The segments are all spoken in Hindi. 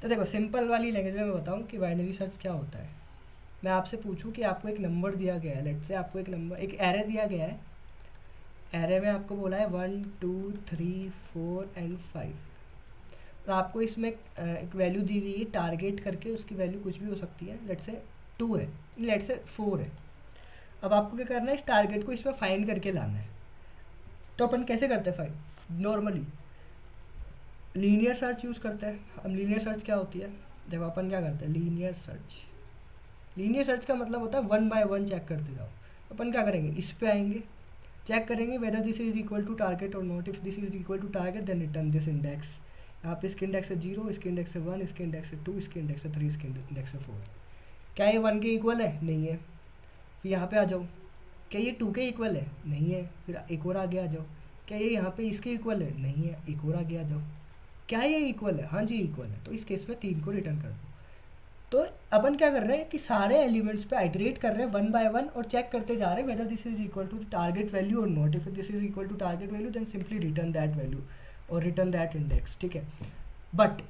तो देखो सिंपल वाली लैंग्वेज में मैं बताऊँ कि बाइनरी सर्च क्या होता है। मैं आपसे पूछूं कि आपको एक नंबर दिया गया है, लेट से आपको एक नंबर, एक एरे दिया गया है। एरे में आपको बोला है 1 2 3 4 एंड 5। तो आपको इसमें एक वैल्यू दी गई है टारगेट करके, उसकी वैल्यू कुछ भी हो सकती है। लेट से 2 है, लेट से 4 है। अब आपको क्या करना है, इस टारगेट को इसमें फाइंड करके लाना है। तो अपन कैसे करते हैं find? Normally linear search use करते हैं। अब लीनियर सर्च क्या होती है, देखो अपन क्या करते हैं, लीनियर सर्च, लीनियर सर्च का मतलब होता है 1 बाय 1 चेक करते जाओ। अपन क्या करेंगे, इस पे आएंगे, चेक करेंगे whether this is equal to target और not. If this is equal to target then return this index. यहाँ पे इसके इंडेक्स है 0, इसके इंडेक्स है 1, इसके इंडेक्स है 2, इसके इंडेक्स है 3, इसके इंडेक्स है 4। क्या ये 1 के इक्वल है? नहीं है। फिर यहाँ पे आ जाओ, क्या ये 2 के इक्वल है? नहीं है। फिर एक और आगे आ जाओ, क्या ये यहाँ पे इसके इक्वल है? नहीं है। एक और आगे आ जाओ, क्या ये इक्वल है? हाँ जी इक्वल है। तो इस केस में 3 को रिटर्न कर दो। तो अपन क्या कर रहे हैं कि सारे एलिमेंट्स पे आइटरेट कर रहे हैं 1 बाय 1 और चेक करते जा रहे हैं whether this is equal to target value और not. If this is equal to target value then simply return that value और रिटर्न दैट इंडेक्स, ठीक है। बट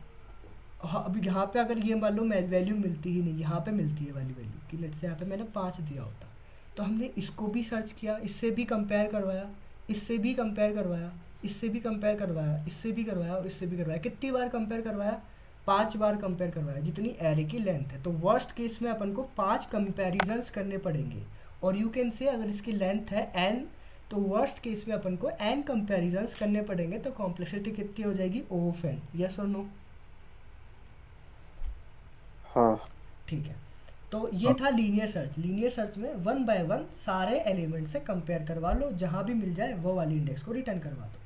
अब यहाँ पे अगर ये मान लो वैल्यू मिलती ही नहीं, यहाँ पे मिलती है वाली वैल्यू कि लेट से यहाँ पे मैंने 5 दिया होता, तो हमने इसको भी सर्च किया, इससे भी कंपेयर करवाया, इससे भी कंपेयर करवाया, इससे भी कंपेयर करवाया, इससे भी करवाया और इससे भी करवाया। कितनी बार कंपेयर करवाया? 5 बार कंपेयर करवाया, जितनी एरे की लेंथ है। तो वर्स्ट केस में अपन को 5 कंपेरिजन्स करने पड़ेंगे। और यू कैन से अगर इसकी लेंथ है n, तो वर्स्ट केस में अपन को n कंपेरिजन्स करने पड़ेंगे। तो कॉम्प्लेक्सिटी कितनी हो जाएगी? O of n। यस और नो? हाँ। ठीक है। तो ये था लीनियर सर्च। लीनियर सर्च में 1 बाय 1 सारे एलिमेंट से कंपेयर करवा लो, जहाँ भी मिल जाए वो वाली इंडेक्स को रिटर्न करवा दो।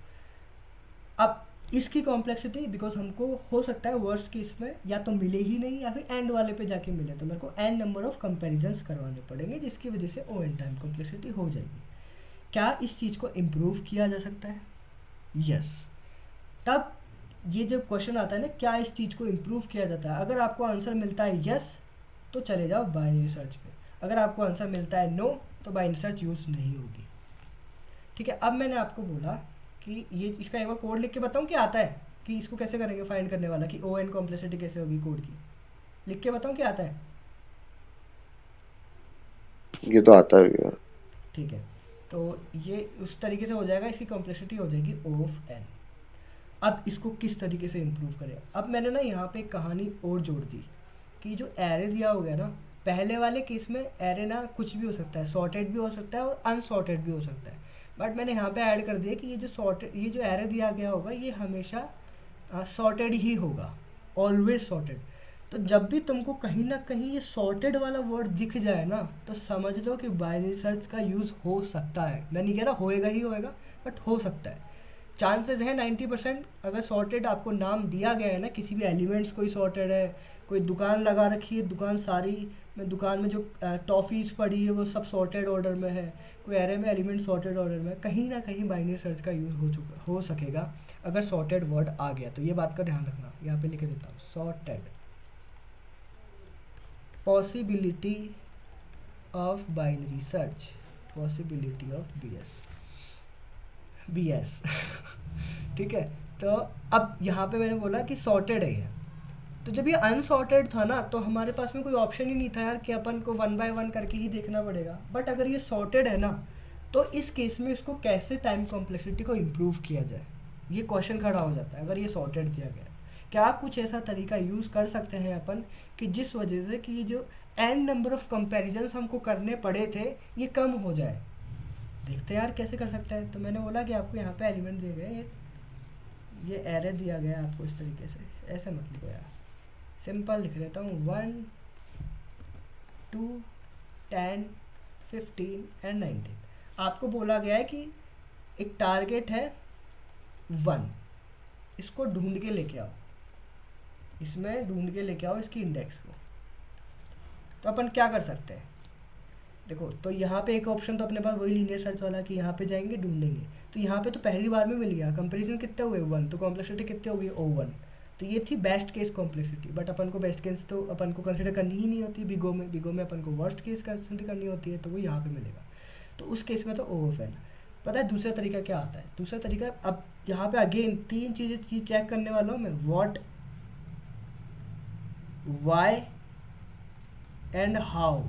अब इसकी कॉम्प्लेक्सिटी, बिकॉज हमको हो सकता है वर्स्ट केस में या तो मिले ही नहीं या फिर एंड वाले पे जाके मिले, तो मेरे को एन नंबर ऑफ कंपेरिजन्स करवाने पड़ेंगे, जिसकी वजह से ओ एन टाइम कॉम्प्लेक्सिटी हो जाएगी। क्या इस चीज़ को इम्प्रूव किया जा सकता है? यस। तब ये जब क्वेश्चन आता है ना, क्या इस चीज़ को इम्प्रूव किया जाता है, अगर आपको आंसर मिलता है यस, तो चले जाओ बाइनरी सर्च पे। अगर आपको आंसर मिलता है नो, तो बाइनरी सर्च यूज़ नहीं होगी। ठीक है। अब मैंने आपको बोला कि ये इसका एक बार कोड लिख के बताऊँ कि आता है, कि इसको कैसे करेंगे फाइंड करने वाला, कि ओ एन कॉम्प्लेक्सिटी कैसे होगी कोड की, लिख के बताऊँ कि आता है? ये तो आता है भैया। ठीक है। तो ये उस तरीके से हो जाएगा, इसकी कॉम्प्लेक्सिटी हो जाएगी ओ ऑफ एन। अब इसको किस तरीके से इम्प्रूव करें? अब मैंने ना यहाँ पे एक कहानी और जोड़ दी कि जो एरे दिया हो गया ना, पहले वाले केस में एरे ना कुछ भी हो सकता है, सॉर्टेड भी हो सकता है और अनसॉर्टेड भी हो सकता है। बट मैंने यहाँ पे ऐड कर दिया कि ये जो एरे दिया गया होगा ये हमेशा सॉर्टेड ही होगा, ऑलवेज सॉर्टेड। तो जब भी तुमको कहीं ना कहीं ये सॉर्टेड वाला वर्ड दिख जाए ना, तो समझ लो कि बाइनरी सर्च का यूज़ हो सकता है। मैं नहीं कह रहा होएगा ही होएगा, बट हो सकता है। चांसेस है 90%। अगर सॉर्टेड आपको नाम दिया गया है ना, किसी भी एलिमेंट्स कोई सॉर्टेड है, कोई दुकान लगा रखी है, दुकान सारी में, दुकान में जो टॉफ़ीज़ पड़ी है वो सब सॉर्टेड ऑर्डर में है, कोई एरे में एलिमेंट सॉर्टेड ऑर्डर में, कहीं ना कहीं बाइनरी सर्च का यूज़ हो सकेगा अगर सॉर्टेड वर्ड आ गया तो। ये बात का ध्यान रखना, यहाँ पे लिख देता हूँ sorted. Possibility of binary search, possibility of B S ठीक है। तो अब यहाँ पे मैंने बोला कि सॉर्टेड है ये, तो जब ये अनसॉर्टेड था ना, तो हमारे पास में कोई ऑप्शन ही नहीं था यार कि अपन को 1 बाय 1 करके ही देखना पड़ेगा। बट अगर ये सॉर्टेड है ना, तो इस केस में इसको कैसे टाइम कॉम्प्लेक्सिटी को इम्प्रूव किया जाए, ये क्वेश्चन खड़ा हो जाता है। अगर ये सॉर्टेड दिया गया है, क्या कुछ ऐसा तरीका यूज़ कर सकते हैं अपन कि जिस वजह से कि ये जो एन नंबर ऑफ कंपेरिजन्स हमको करने पड़े थे ये कम हो जाए? देखते हैं यार कैसे कर सकते हैं। तो मैंने बोला कि आपको यहाँ पे एलिमेंट दिए गए, ये एरे दिया गया है आपको इस तरीके से, ऐसे मत लिखो यार, सिंपल लिख लेता हूँ 1 2 10 15 एंड 19। आपको बोला गया है कि एक टारगेट है 1, इसको ढूंढ के लेके आओ, इसमें ढूंढ के लेके आओ इसकी इंडेक्स को। तो अपन क्या कर सकते हैं, देखो, तो यहाँ पे एक ऑप्शन तो अपने पास वही लीनियर सर्च वाला कि यहाँ पे जाएंगे ढूंढेंगे। तो यहाँ पे तो पहली बार में मिल गया, कंपेरिजन कितने हुए 1, तो कॉम्प्लेक्सिटी कितनी होगी O1। तो ये थी बेस्ट केस कॉम्प्लेक्सिटी। बट अपन को बेस्ट केस तो अपन को कंसिडर करनी ही नहीं होती बिगो में अपन को वर्स्ट केस कंसिडर करनी होती है, तो वो यहाँ पे मिलेगा। तो उस केस में तो O ऑफ n। पता है दूसरा तरीका क्या आता है? दूसरा तरीका, अब यहाँ पे अगेन 3 चीज़ चेक करने वाला हूँ मैं, वॉट, वाई एंड हाउ।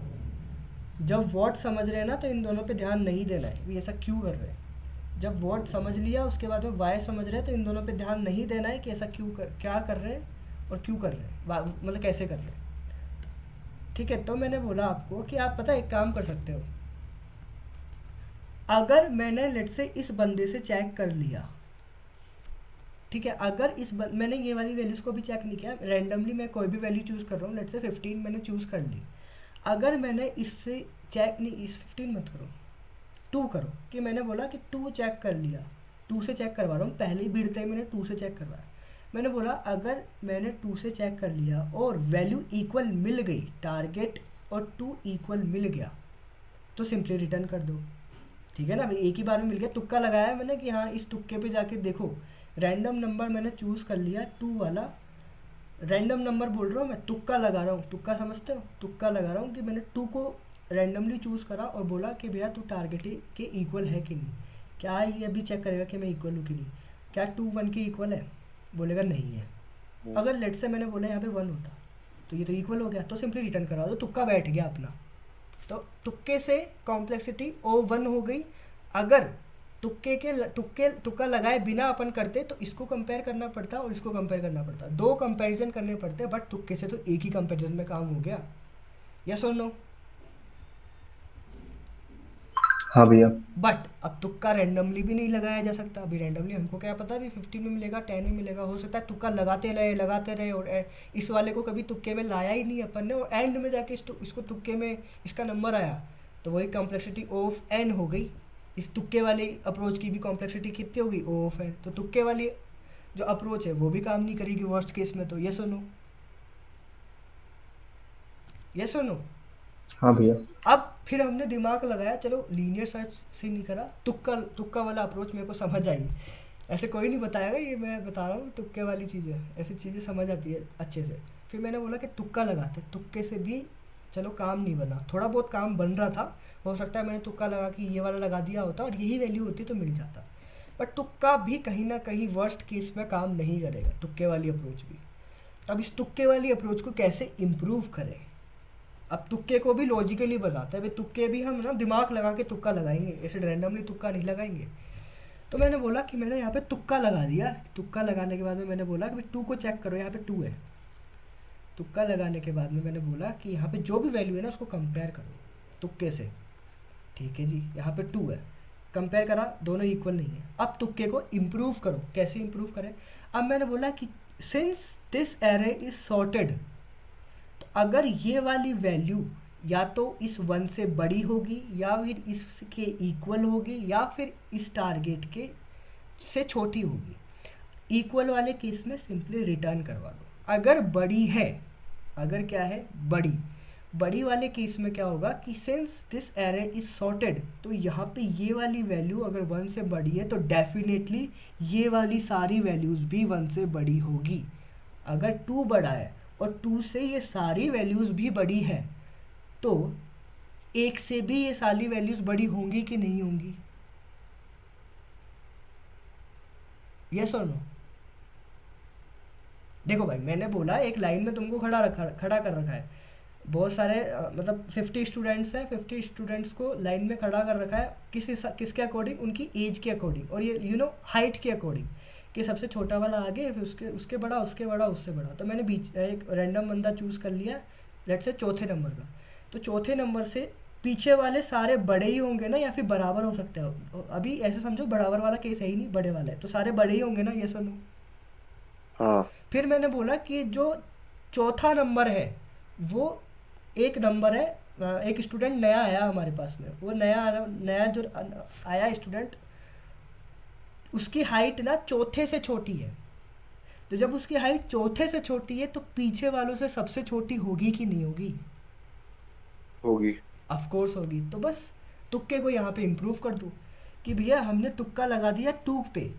जब व्हाट समझ रहे हैं ना तो इन दोनों पे ध्यान नहीं देना है, ये ऐसा क्यों कर रहे हैं। जब व्हाट समझ लिया उसके बाद में वाई समझ रहे हैं तो इन दोनों पे ध्यान नहीं देना है कि ऐसा क्या कर रहे हैं और क्यों कर रहे हैं, मतलब कैसे कर रहे हैं। ठीक है, तो मैंने बोला आपको कि आप पता एक काम कर सकते हो। अगर मैंने लेट से इस बंदे से चेक कर लिया, ठीक है, अगर मैंने ये वाली वैल्यूज़ को भी चेक नहीं किया, रैंडमली मैं कोई भी वैल्यू चूज़ कर रहा हूँ, लेट से 15 मैंने चूज़ कर ली। अगर मैंने इससे चेक नहीं, इस 15 मत करो, 2 करो, कि मैंने बोला कि 2 चेक कर लिया, 2 से चेक करवा रहा हूँ, पहले ही भिड़ते ही मैंने 2 से चेक करवाया। मैंने बोला अगर मैंने 2 से चेक कर लिया और वैल्यू इक्वल मिल गई, टारगेट और 2 इक्वल मिल गया, तो सिंपली रिटर्न कर दो। ठीक है ना, भाई एक ही बार में मिल गया, तुक्का लगाया मैंने कि हाँ इस तुक्के पे जाके देखो, रैंडम नंबर मैंने चूज़ कर लिया 2 वाला, रैंडम नंबर बोल रहा हूँ मैं, तुक्का लगा रहा हूँ, तुक्का समझते हो, तुक्का लगा रहा हूँ कि मैंने 2 को रैंडमली चूज़ करा और बोला कि भैया तू टारगेट के इक्वल है कि नहीं। क्या ये अभी चेक करेगा कि मैं इक्वल हूँ कि नहीं, क्या 2 1 के इक्वल है, बोलेगा नहीं है। अगर लेट से मैंने बोला यहाँ पे 1 होता तो ये तो इक्वल हो गया, तो सिंपली रिटर्न करा दो, तुक्का बैठ गया अपना। तो तुक्के से कॉम्प्लेक्सिटी O1 हो गई। अगर तुक्का लगाए बिना अपन करते तो इसको कंपेयर करना पड़ता और इसको कंपेयर करना पड़ता, 2 कंपैरिजन करने पड़ते, बट तुक्के से तो एक ही कंपैरिजन में काम हो गया। यस और नो? हाँ भैया। बट अब तुक्का रैंडमली भी नहीं लगाया जा सकता। अभी रैंडमली हमको क्या पता अभी 15 में मिलेगा, 10 में मिलेगा, हो सकता है तुक्का लगाते रहे और इस वाले को कभी तुक्के में लाया ही नहीं अपन ने, और एंड में जाके इसको तुक्के में इसका नंबर आया, तो वही कॉम्प्लेक्सिटी ऑफ n हो गई। इस तुक्के वाली अप्रोच की भी कॉम्प्लेक्सिटी कितनी होगी, O ऑफ n। तो तुक्के वाली जो अप्रोच है वो भी काम नहीं करेगी वर्स्ट केस में। तो यस और नो? यस और नो? हाँ भैया। अब फिर हमने दिमाग लगाया, चलो लीनियर सर्च से नहीं करा, तुक्का वाला अप्रोच मेरे को समझ आई। ऐसे कोई नहीं बताएगा, ये मैं बता रहा हूँ, तुक्के वाली चीज़ें, ऐसी चीज़ें समझ आती है अच्छे से। फिर मैंने बोला कि तुक्का लगाते, तुक्के से भी चलो काम नहीं बना, थोड़ा बहुत काम बन रहा था, हो सकता है मैंने तुक्का लगा कि ये वाला लगा दिया होता और यही वैल्यू होती तो मिल जाता, बट तुक्का भी कहीं ना कहीं वर्स्ट केस में काम नहीं करेगा, तुक्के वाली अप्रोच भी। अब इस तुक्के वाली अप्रोच को कैसे इम्प्रूव करें। अब तुक्के को भी लॉजिकली बनाते हैं, भाई तुक्के भी हम ना दिमाग लगा के तुक्का लगाएंगे, ऐसे रैंडमली तुक्का नहीं लगाएंगे। तो मैंने बोला कि मैंने यहाँ पे तुक्का लगा दिया, तुक्का लगाने के बाद में मैंने बोला कि भाई 2 को चेक करो, यहाँ पे 2 है। तुक्का लगाने के बाद में मैंने बोला कि यहाँ पे जो भी वैल्यू है ना उसको कंपेयर करो तुक्के से। ठीक है जी, यहाँ पे 2 है, कंपेयर करा, दोनों इक्वल नहीं है। अब तुक्के को इम्प्रूव करो, कैसे इम्प्रूव करें। अब मैंने बोला कि since this array is sorted, तो अगर ये वाली वैल्यू या तो इस 1 से बड़ी होगी या फिर इसके इक्वल होगी या फिर इस टारगेट के से छोटी होगी, इक्वल वाले केस में सिंपली रिटर्न करवा दो। अगर बड़ी है, अगर क्या है बड़ी वाले केस में क्या होगा कि since this array is sorted, तो यहाँ पे ये वाली वैल्यू अगर 1 से बड़ी है तो डेफिनेटली ये वाली सारी वैल्यूज़ भी 1 से बड़ी होगी। अगर 2 बड़ा है और 2 से ये सारी वैल्यूज़ भी बड़ी है तो 1 से भी ये सारी वैल्यूज़ बड़ी होंगी कि नहीं होंगी। यस और नो? देखो भाई, मैंने बोला एक लाइन में तुमको खड़ा कर रखा है, बहुत सारे मतलब 50 स्टूडेंट्स हैं, 50 स्टूडेंट्स को लाइन में खड़ा कर रखा है, किसके अकॉर्डिंग, उनकी एज के अकॉर्डिंग, और ये हाइट के अकॉर्डिंग, कि सबसे छोटा वाला आगे, फिर उसके बड़ा, उसके बड़ा, उससे बड़ा। तो मैंने बीच एक रैंडम बंदा चूज़ कर लिया, लेट से चौथे नंबर का, तो चौथे नंबर से पीछे वाले सारे बड़े ही होंगे ना, या फिर बराबर हो सकते हैं। अभी ऐसे समझो बराबर वाला केस है ही नहीं, बड़े वाला है, तो सारे बड़े ही होंगे ना, ये सुनो। हाँ। फिर मैंने बोला कि जो चौथा नंबर है वो एक नंबर है, एक स्टूडेंट नया आया हमारे पास में, वो नया जो आया स्टूडेंट, उसकी हाइट ना चौथे से छोटी है। तो जब उसकी हाइट चौथे से छोटी है तो पीछे वालों से सबसे छोटी होगी कि नहीं होगी? होगी। ऑफ कोर्स होगी। तो बस तुक्के को यहाँ पे इम्प्रूव कर दो कि भैया हमने तुक्का लगा दिया 2 पे,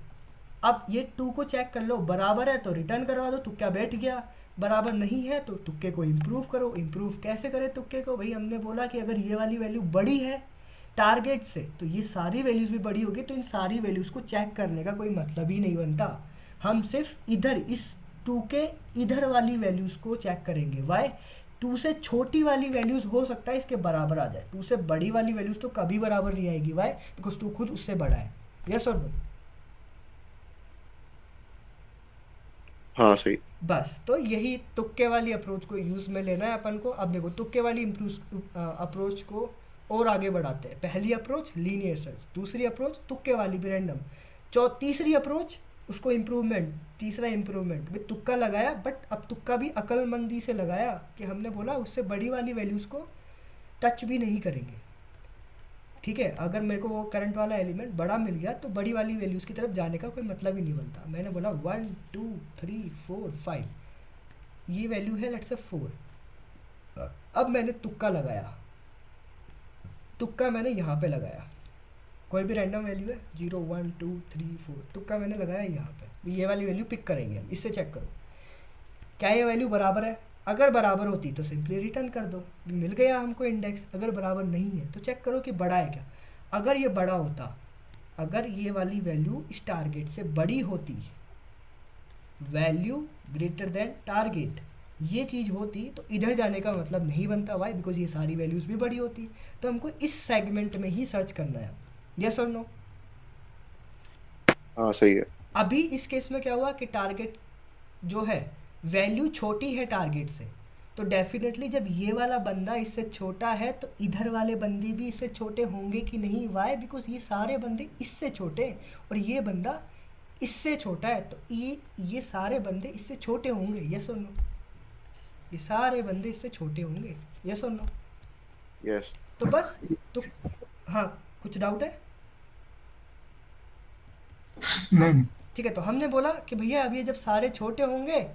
अब ये 2 को चेक कर लो, बराबर है तो रिटर्न करवा दो, तुक्का बैठ गया। बराबर नहीं है तो तुक्के को इम्प्रूव करो। इम्प्रूव कैसे करें तुक्के को? भाई हमने बोला कि अगर ये वाली वैल्यू बड़ी है टारगेट से तो ये सारी वैल्यूज़ भी बड़ी होगी, तो इन सारी वैल्यूज़ को चेक करने का कोई मतलब ही नहीं बनता। हम सिर्फ इधर इस 2 के इधर वाली वैल्यूज़ को चेक करेंगे। वाई? 2 से छोटी वाली वैल्यूज़ हो सकता है इसके बराबर आ जाए, 2 से बड़ी वाली वैल्यूज़ तो कभी बराबर नहीं आएगी। वाई? बिकॉज 2 खुद उससे बड़ा है। यस और नो? हाँ सही। बस तो यही तुक्के वाली अप्रोच को यूज़ में लेना है अपन को। अब देखो तुक्के वाली अप्रोच को और आगे बढ़ाते हैं। पहली अप्रोच लीनियर सर्च, दूसरी अप्रोच तुक्के वाली भी रैंडम, तीसरी अप्रोच उसको इम्प्रूवमेंट, तीसरा इम्प्रूवमेंट भी तुक्का लगाया, बट अब तुक्का भी अक्लमंदी से लगाया कि हमने बोला उससे बड़ी वाली वैल्यूज़ को टच भी नहीं करेंगे। ठीक है, अगर मेरे को वो करंट वाला एलिमेंट बड़ा मिल गया तो बड़ी वाली वैल्यूज़ की तरफ जाने का कोई मतलब ही नहीं बनता। मैंने बोला 1 2 3 4 5, ये वैल्यू है लेट्स से 4। अब मैंने तुक्का लगाया, तुक्का मैंने यहाँ पे लगाया, कोई भी रैंडम वैल्यू है 0 1 2 3 4, तुक्का मैंने लगाया यहाँ पे। ये वाली वैल्यू पिक करेंगे हम, इससे चेक करो क्या ये वैल्यू बराबर है। अगर बराबर होती तो सिंपली रिटर्न कर दो, मिल गया हमको इंडेक्स। अगर बराबर नहीं है तो चेक करो कि बड़ा है क्या। अगर ये बड़ा होता, अगर ये वाली वैल्यू इस टारगेट से बड़ी होती, वैल्यू ग्रेटर देन टारगेट, ये चीज़ होती तो इधर जाने का मतलब नहीं बनता। वाई? बिकॉज ये सारी वैल्यूज़ भी बड़ी होती। तो हमको इस सेगमेंट में ही सर्च करना है। यस और नो? हाँ सही है। अभी इस केस में क्या हुआ कि टारगेट जो है वैल्यू छोटी है टारगेट से, तो डेफिनेटली जब ये वाला बंदा इससे छोटा है तो इधर वाले बंदे भी इससे छोटे होंगे कि नहीं। वाई? बिकॉज ये सारे बंदे इससे छोटे हैं और ये बंदा इससे छोटा है, तो ये सारे बंदे इससे छोटे होंगे। यस और नो? ये सारे बंदे इससे छोटे होंगे। यस और नो? यस। तो बस तो हाँ, कुछ डाउट है? नहीं। ठीक है, तो हमने बोला कि भैया अब ये जब सारे छोटे होंगे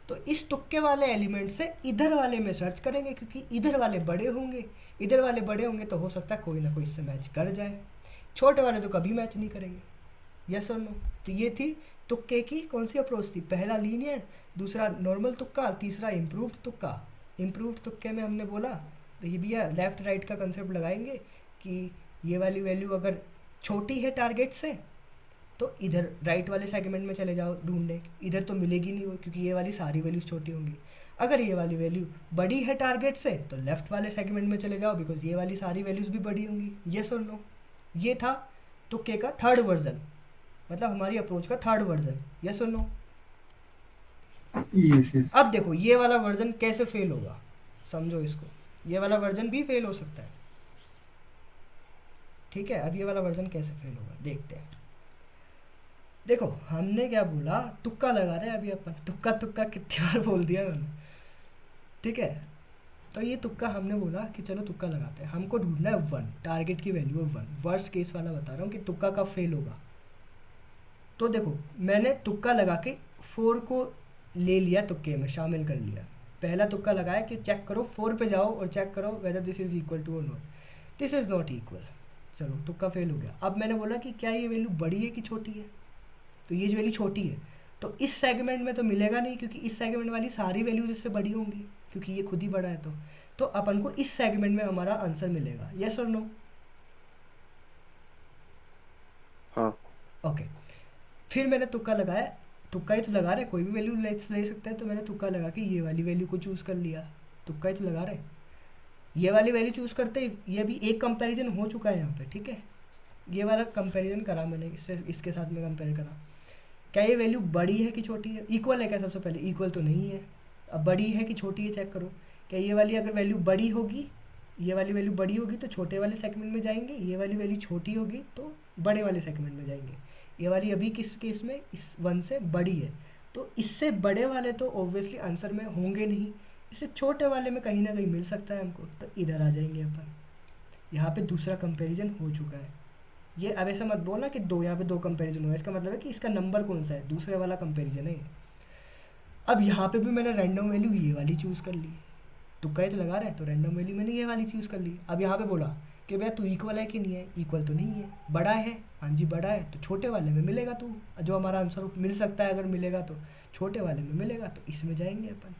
तो इस तुक्के वाले एलिमेंट से इधर वाले में सर्च करेंगे, क्योंकि इधर वाले बड़े होंगे। इधर वाले बड़े होंगे तो हो सकता है कोई ना कोई इससे मैच कर जाए, छोटे वाले तो कभी मैच नहीं करेंगे। यस और नो? तो ये थी तुक्के की कौन सी अप्रोच थी? पहला लीनियर, दूसरा नॉर्मल तुक्का, तीसरा इम्प्रूव्ड तुक्का। इम्प्रूव्ड तुक्के में हमने बोला तो ये भैया लेफ़्ट राइट का कंसेप्ट लगाएंगे कि ये वाली वैल्यू अगर छोटी है टारगेट से तो इधर राइट वाले सेगमेंट में चले जाओ ढूंढने, इधर तो मिलेगी नहीं वो, क्योंकि ये वाली सारी वैल्यूज छोटी होंगी। अगर ये वाली वैल्यू बड़ी है टारगेट से तो लेफ्ट वाले सेगमेंट में चले जाओ, बिकॉज ये वाली सारी वैल्यूज भी बड़ी होंगी। यस और नो? ये था तुक्के का थर्ड वर्जन, मतलब हमारी अप्रोच का थर्ड वर्जन। यस और नो? Yes yes. अब देखो ये वाला वर्जन कैसे फेल होगा, समझो इसको। ये वाला वर्जन भी फेल हो सकता है। ठीक है, अब ये वाला वर्जन कैसे फेल होगा देखते हैं। देखो हमने क्या बोला, तुक्का लगा रहे हैं अभी अपन। तुक्का तुक्का कितनी बार बोल दिया मैंने। ठीक है, तो ये तुक्का हमने बोला कि चलो तुक्का लगाते हैं। हमको ढूंढना है 1, टारगेट की वैल्यू है 1। वर्स्ट केस वाला बता रहा हूँ कि तुक्का कब फेल होगा। तो देखो मैंने तुक्का लगा के 4 को ले लिया, तुक्के में शामिल कर लिया। पहला तुक्का लगाया कि चेक करो 4 पे जाओ और चेक करो whether this is equal to और not. This is not equal. चलो तुक्का फेल हो गया। अब मैंने बोला कि क्या ये वैल्यू बड़ी है कि छोटी है, तो ये वैल्यू छोटी है। तो इस सेगमेंट में तो मिलेगा नहीं, क्योंकि इस सेगमेंट वाली सारी वैल्यूज इससे बड़ी होंगी, क्योंकि ये खुद ही बड़ा है। तो अपन को इस सेगमेंट में हमारा आंसर मिलेगा। यस और नो? हाँ। ओके, फिर मैंने तुक्का लगाया। तुक्का ही तो लगा रहे, कोई भी वैल्यू ले सकते हैं। तो मैंने तुक्का लगा के ये वाली वैल्यू को चूज़ कर लिया। तुक्का ही तो लगा रहे, ये वाली वैल्यू चूज़ करते ही ये भी एक कंपैरिजन हो चुका है यहाँ पे। ठीक है, ये वाला कंपैरिजन करा मैंने, इससे इसके साथ में कंपेयर करा। क्या ये वैल्यू बड़ी है कि छोटी है? इक्वल है क्या? सबसे पहले इक्वल तो नहीं है। अब बड़ी है कि छोटी है चेक करो। क्या ये वाली अगर वैल्यू बड़ी होगी, ये वाली वैल्यू बड़ी होगी तो छोटे वाले सेगमेंट में जाएंगे, ये वाली वैल्यू छोटी होगी तो बड़े वाले सेगमेंट में जाएंगे। ये वाली अभी किस केस में इस 1 से बड़ी है, तो इससे बड़े वाले तो ऑब्वियसली आंसर में होंगे नहीं, इससे छोटे वाले में कहीं ना कहीं मिल सकता है हमको, तो इधर आ जाएंगे अपन। यहाँ पे दूसरा कंपैरिजन हो चुका है। ये अब ऐसा मत बोलना कि यहाँ पे 2 कंपैरिजन हुआ, इसका मतलब है कि इसका नंबर कौन सा है, दूसरे वाला कंपैरिजन है। अब यहाँ पे भी मैंने रैंडम वैल्यू ये वाली चूज़ कर ली। तुक्का ही तो लगा रहा है, तो रैंडम वैल्यू मैंने ये वाली चूज़ कर ली। अब यहाँ पे बोला कि भैया तू इक्वल है कि नहीं है? इक्वल तो नहीं है। बड़ा है? हाँ जी बड़ा है, तो छोटे वाले में मिलेगा तू, जो हमारा आंसर मिल सकता है। अगर मिलेगा तो छोटे वाले में मिलेगा, तो इसमें जाएंगे अपन।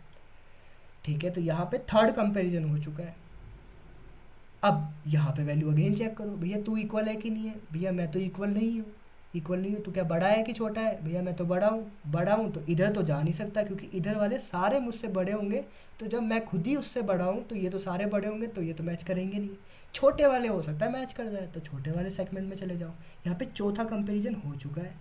ठीक है, तो यहाँ पे थर्ड कंपैरिजन हो चुका है। अब यहाँ पे वैल्यू अगेन चेक करो, भैया तू इक्वल है कि नहीं है? भैया मैं तो इक्वल नहीं हूँ। इक्वल नहीं हो तो क्या बड़ा है कि छोटा है? भैया मैं तो बड़ा हूँ तो इधर तो जा नहीं सकता, क्योंकि इधर वाले सारे मुझसे बड़े होंगे। तो जब मैं खुद ही उससे बड़ा हूँ तो ये तो सारे बड़े होंगे, तो ये तो मैच करेंगे नहीं। छोटे वाले हो सकता है मैच कर जाए, तो छोटे वाले सेगमेंट में चले जाओ। यहाँ पे चौथा कंपेरिजन हो चुका है।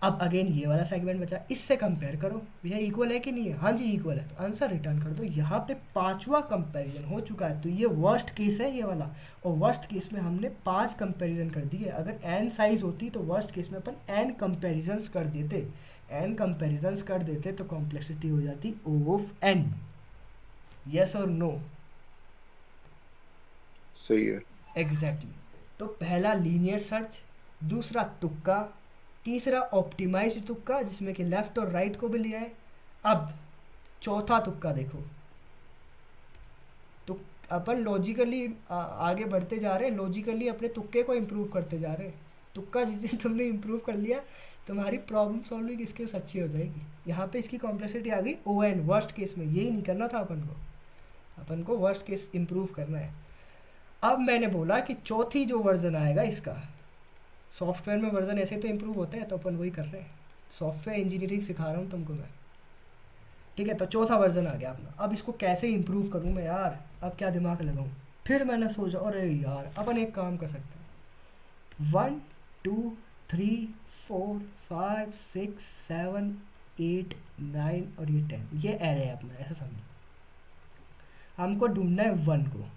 अब अगेन ये वाला सेगमेंट बचा, इससे कंपेयर करो भैया इक्वल है कि नहीं है। हाँ जी इक्वल है, तो आंसर रिटर्न कर दो। यहाँ पे पांचवा कंपैरिजन हो चुका है। तो ये वर्स्ट केस है ये वाला, और वर्स्ट केस में हमने 5 कंपैरिजन कर दिए। अगर n साइज होती तो वर्स्ट केस में अपन n कंपैरिजन्स कर देते, तो कॉम्प्लेक्सिटी हो जाती O ऑफ n। यस और नो? सही है। एग्जैक्टली। तो पहला लीनियर सर्च, दूसरा तुक्का, तीसरा ऑप्टिमाइज्ड तुक्का जिसमें कि लेफ्ट और राइट को भी लिया है। अब चौथा तुक्का देखो, तो अपन लॉजिकली आगे बढ़ते जा रहे हैं, लॉजिकली अपने तुक्के को इम्प्रूव करते जा रहे हैं। तुक्का जिस दिन तुमने इम्प्रूव कर लिया, तुम्हारी प्रॉब्लम सॉल्विंग स्किल्स अच्छी हो जाएगी। यहाँ पे इसकी कॉम्प्लेक्सिटी आ गई ON वर्स्ट केस में। यही नहीं करना था अपन को वर्स्ट केस इम्प्रूव करना है। अब मैंने बोला कि चौथी जो वर्जन आएगा इसका, सॉफ्टवेयर में वर्जन ऐसे तो इम्प्रूव होते हैं, तो अपन वही कर रहे हैं। सॉफ्टवेयर इंजीनियरिंग सिखा रहा हूँ तुमको मैं, ठीक है। तो चौथा वर्जन आ गया अपना। अब इसको कैसे इम्प्रूव करूँ मैं यार, अब क्या दिमाग लगाऊँ? फिर मैंने सोचा अरे यार अपन एक काम कर सकते हैं, 1 2 3 4 5 6 7 8 9 और ये 10, ये एरे है अपना, ऐसा समझो। हमको ढूंढना है 1 को।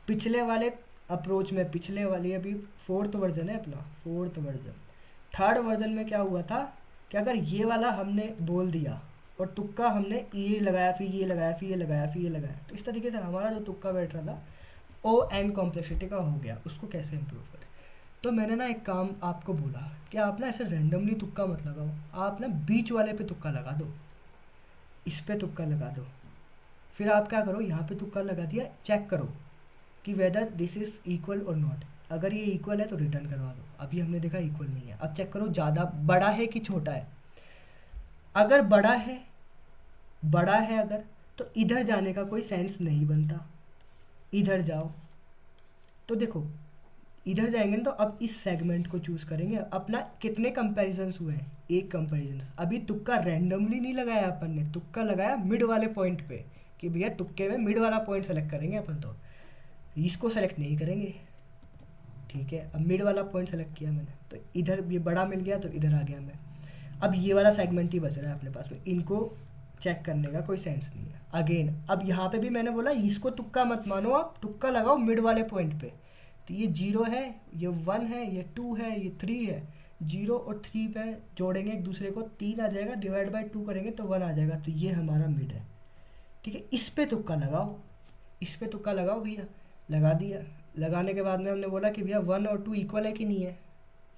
पिछले वाले अप्रोच में, पिछले वाली अभी 4th वर्जन है अपना, 4th वर्जन। 3rd वर्जन में क्या हुआ था कि अगर ये वाला हमने बोल दिया और तुक्का हमने ये लगाया, फिर ये लगाया, फिर ये लगाया, फिर ये लगाया, तो इस तरीके से हमारा जो तुक्का बैठ रहा था ON कॉम्प्लेक्सिटी का हो गया। उसको कैसे इम्प्रूव करें? तो मैंने ना एक काम आपको बोला कि आप ना ऐसे रैंडमली तुक्का मत लगाओ, आप ना बीच वाले पे तुक्का लगा दो, इस पे तुक्का लगा दो। फिर आप क्या करो, यहाँ पे तुक्का लगा दिया, चेक करो कि वेदर दिस इज़ इक्वल और नॉट। अगर ये इक्वल है तो रिटर्न करवा दो। अभी हमने देखा इक्वल नहीं है। अब चेक करो ज़्यादा बड़ा है कि छोटा है। अगर बड़ा है अगर, तो इधर जाने का कोई सेंस नहीं बनता। इधर जाओ तो देखो, इधर जाएंगे ना, तो अब इस सेगमेंट को चूज़ करेंगे। अपना कितने कंपैरिजन्स हुए हैं? एक कंपैरिजन। अभी तुक्का रैंडमली नहीं लगाया अपन ने, तुक्का लगाया मिड वाले पॉइंट पे कि भैया तुक्के में मिड वाला पॉइंट सेलेक्ट करेंगे अपन, तो इसको सेलेक्ट नहीं करेंगे, ठीक है। अब मिड वाला पॉइंट सेलेक्ट किया मैंने, तो इधर ये बड़ा मिल गया, तो इधर आ गया मैं। अब ये वाला सेगमेंट ही बच रहा है अपने पास में, इनको चेक करने का कोई सेंस नहीं है। अगेन अब यहाँ पे भी मैंने बोला इसको तुक्का मत मानो, आप तुक्का लगाओ मिड वाले पॉइंट पे। तो ये 0 है, ये 1 है, ये 2 है, ये 3 है। 0 और 3 पे जोड़ेंगे एक दूसरे को, 3 आ जाएगा, डिवाइड बाई 2 करेंगे तो 1 आ जाएगा। तो ये हमारा मिड है, ठीक है। इस पे तुक्का लगाओ, इस पे तुक्का लगाओ भैया। लगा दिया। लगाने के बाद में हमने बोला कि भैया 1 और 2 इक्वल है कि नहीं है।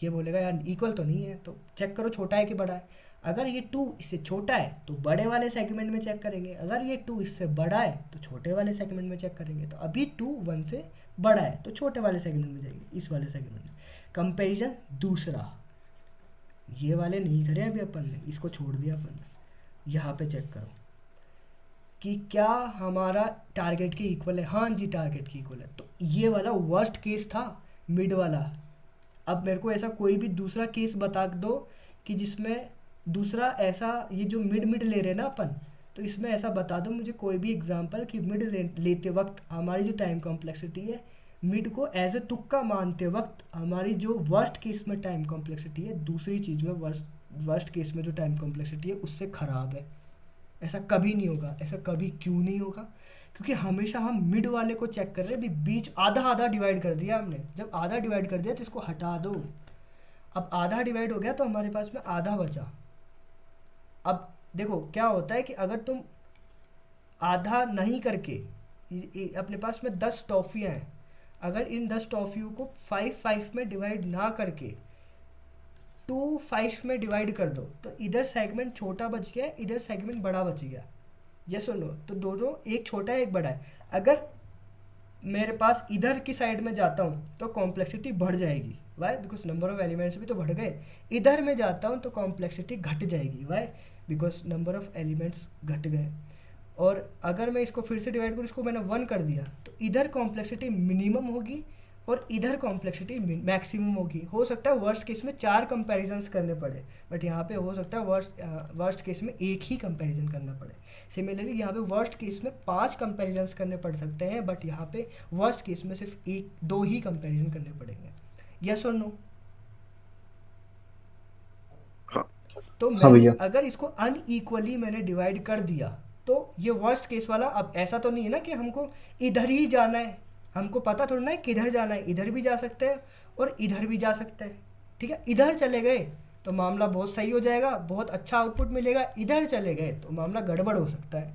ये बोलेगा यार इक्वल तो नहीं है, तो चेक करो छोटा है कि बड़ा है। अगर ये 2 इससे छोटा है तो बड़े वाले सेगमेंट में चेक करेंगे, अगर ये 2 इससे बड़ा है तो छोटे वाले सेगमेंट में चेक करेंगे। तो अभी 2 1 से बड़ा है तो छोटे वाले सेगमेंट में जाएंगे, इस वाले सेगमेंट में। कंपेरिजन दूसरा, ये वाले नहीं करे अभी अपन ने, इसको छोड़ दिया अपन ने। यहाँ पे चेक करो कि क्या हमारा टारगेट के इक्वल है। हाँ जी टारगेट के इक्वल है। तो ये वाला वर्स्ट केस था, मिड वाला। अब मेरे को ऐसा कोई भी दूसरा केस बता दो कि जिसमें दूसरा ऐसा, ये जो मिड ले रहे हैं ना अपन, तो इसमें ऐसा बता दो मुझे कोई भी एग्जांपल कि मिड लेते वक्त हमारी जो टाइम कॉम्प्लेक्सिटी है, मिड को एज ए तुक्का मानते वक्त हमारी जो वर्स्ट केस में टाइम कॉम्प्लेक्सिटी है, दूसरी चीज़ में वर्स्ट केस में जो टाइम कॉम्प्लेक्सिटी है उससे ख़राब है। ऐसा कभी नहीं होगा। ऐसा कभी क्यों नहीं होगा? क्योंकि हमेशा हम मिड वाले को चेक कर रहे हैं। अभी बीच आधा डिवाइड कर दिया हमने। जब आधा डिवाइड कर दिया तो इसको हटा दो। अब आधा डिवाइड हो गया तो हमारे पास में आधा बचा। अब देखो क्या होता है कि अगर तुम आधा नहीं करके, अपने पास में 10 टॉफ़ियाँ हैं, अगर इन 10 टॉफ़ियों को 5 में डिवाइड ना करके 2 5 में डिवाइड कर दो, तो इधर सेगमेंट छोटा बच गया, इधर सेगमेंट बड़ा बच गया। यस और नो? तो दोनों, एक छोटा है एक बड़ा है। अगर मेरे पास इधर की साइड में जाता हूँ तो कॉम्प्लेक्सिटी बढ़ जाएगी। Why? Because number of elements भी तो बढ़ गए। इधर में जाता हूँ तो कॉम्प्लेक्सिटी घट जाएगी। Why? Because number of elements घट गए। और अगर मैं इसको फिर से डिवाइड करूँ, इसको मैंने 1 कर दिया, तो इधर कॉम्प्लेक्सिटी मिनिमम होगी और इधर कॉम्प्लेक्सिटी मैक्सिमम होगी। हो सकता है वर्स्ट केस में 4 कंपैरिजंस करने पड़े, बट यहाँ पे हो सकता है वर्स्ट केस में एक ही कंपैरिजन करना पड़े। सिमिलरली यहाँ पे वर्स्ट केस में 5 कंपैरिजंस करने पड़ सकते हैं, बट यहाँ पे वर्स्ट केस में सिर्फ 1-2 ही कंपैरिजन करने पड़ेंगे। यस और नो? हाँ तो हाँ मैं भैया। अगर इसको अनइक्वली मैंने डिवाइड कर दिया तो ये वर्स्ट केस वाला, अब ऐसा तो नहीं है ना कि हमको इधर ही जाना है, हमको पता थोड़ा ना है किधर जाना है, इधर भी जा सकते हैं और इधर भी जा सकते हैं। ठीक है, इधर चले गए तो मामला बहुत सही हो जाएगा, बहुत अच्छा आउटपुट मिलेगा, इधर चले गए तो मामला गड़बड़ हो सकता है।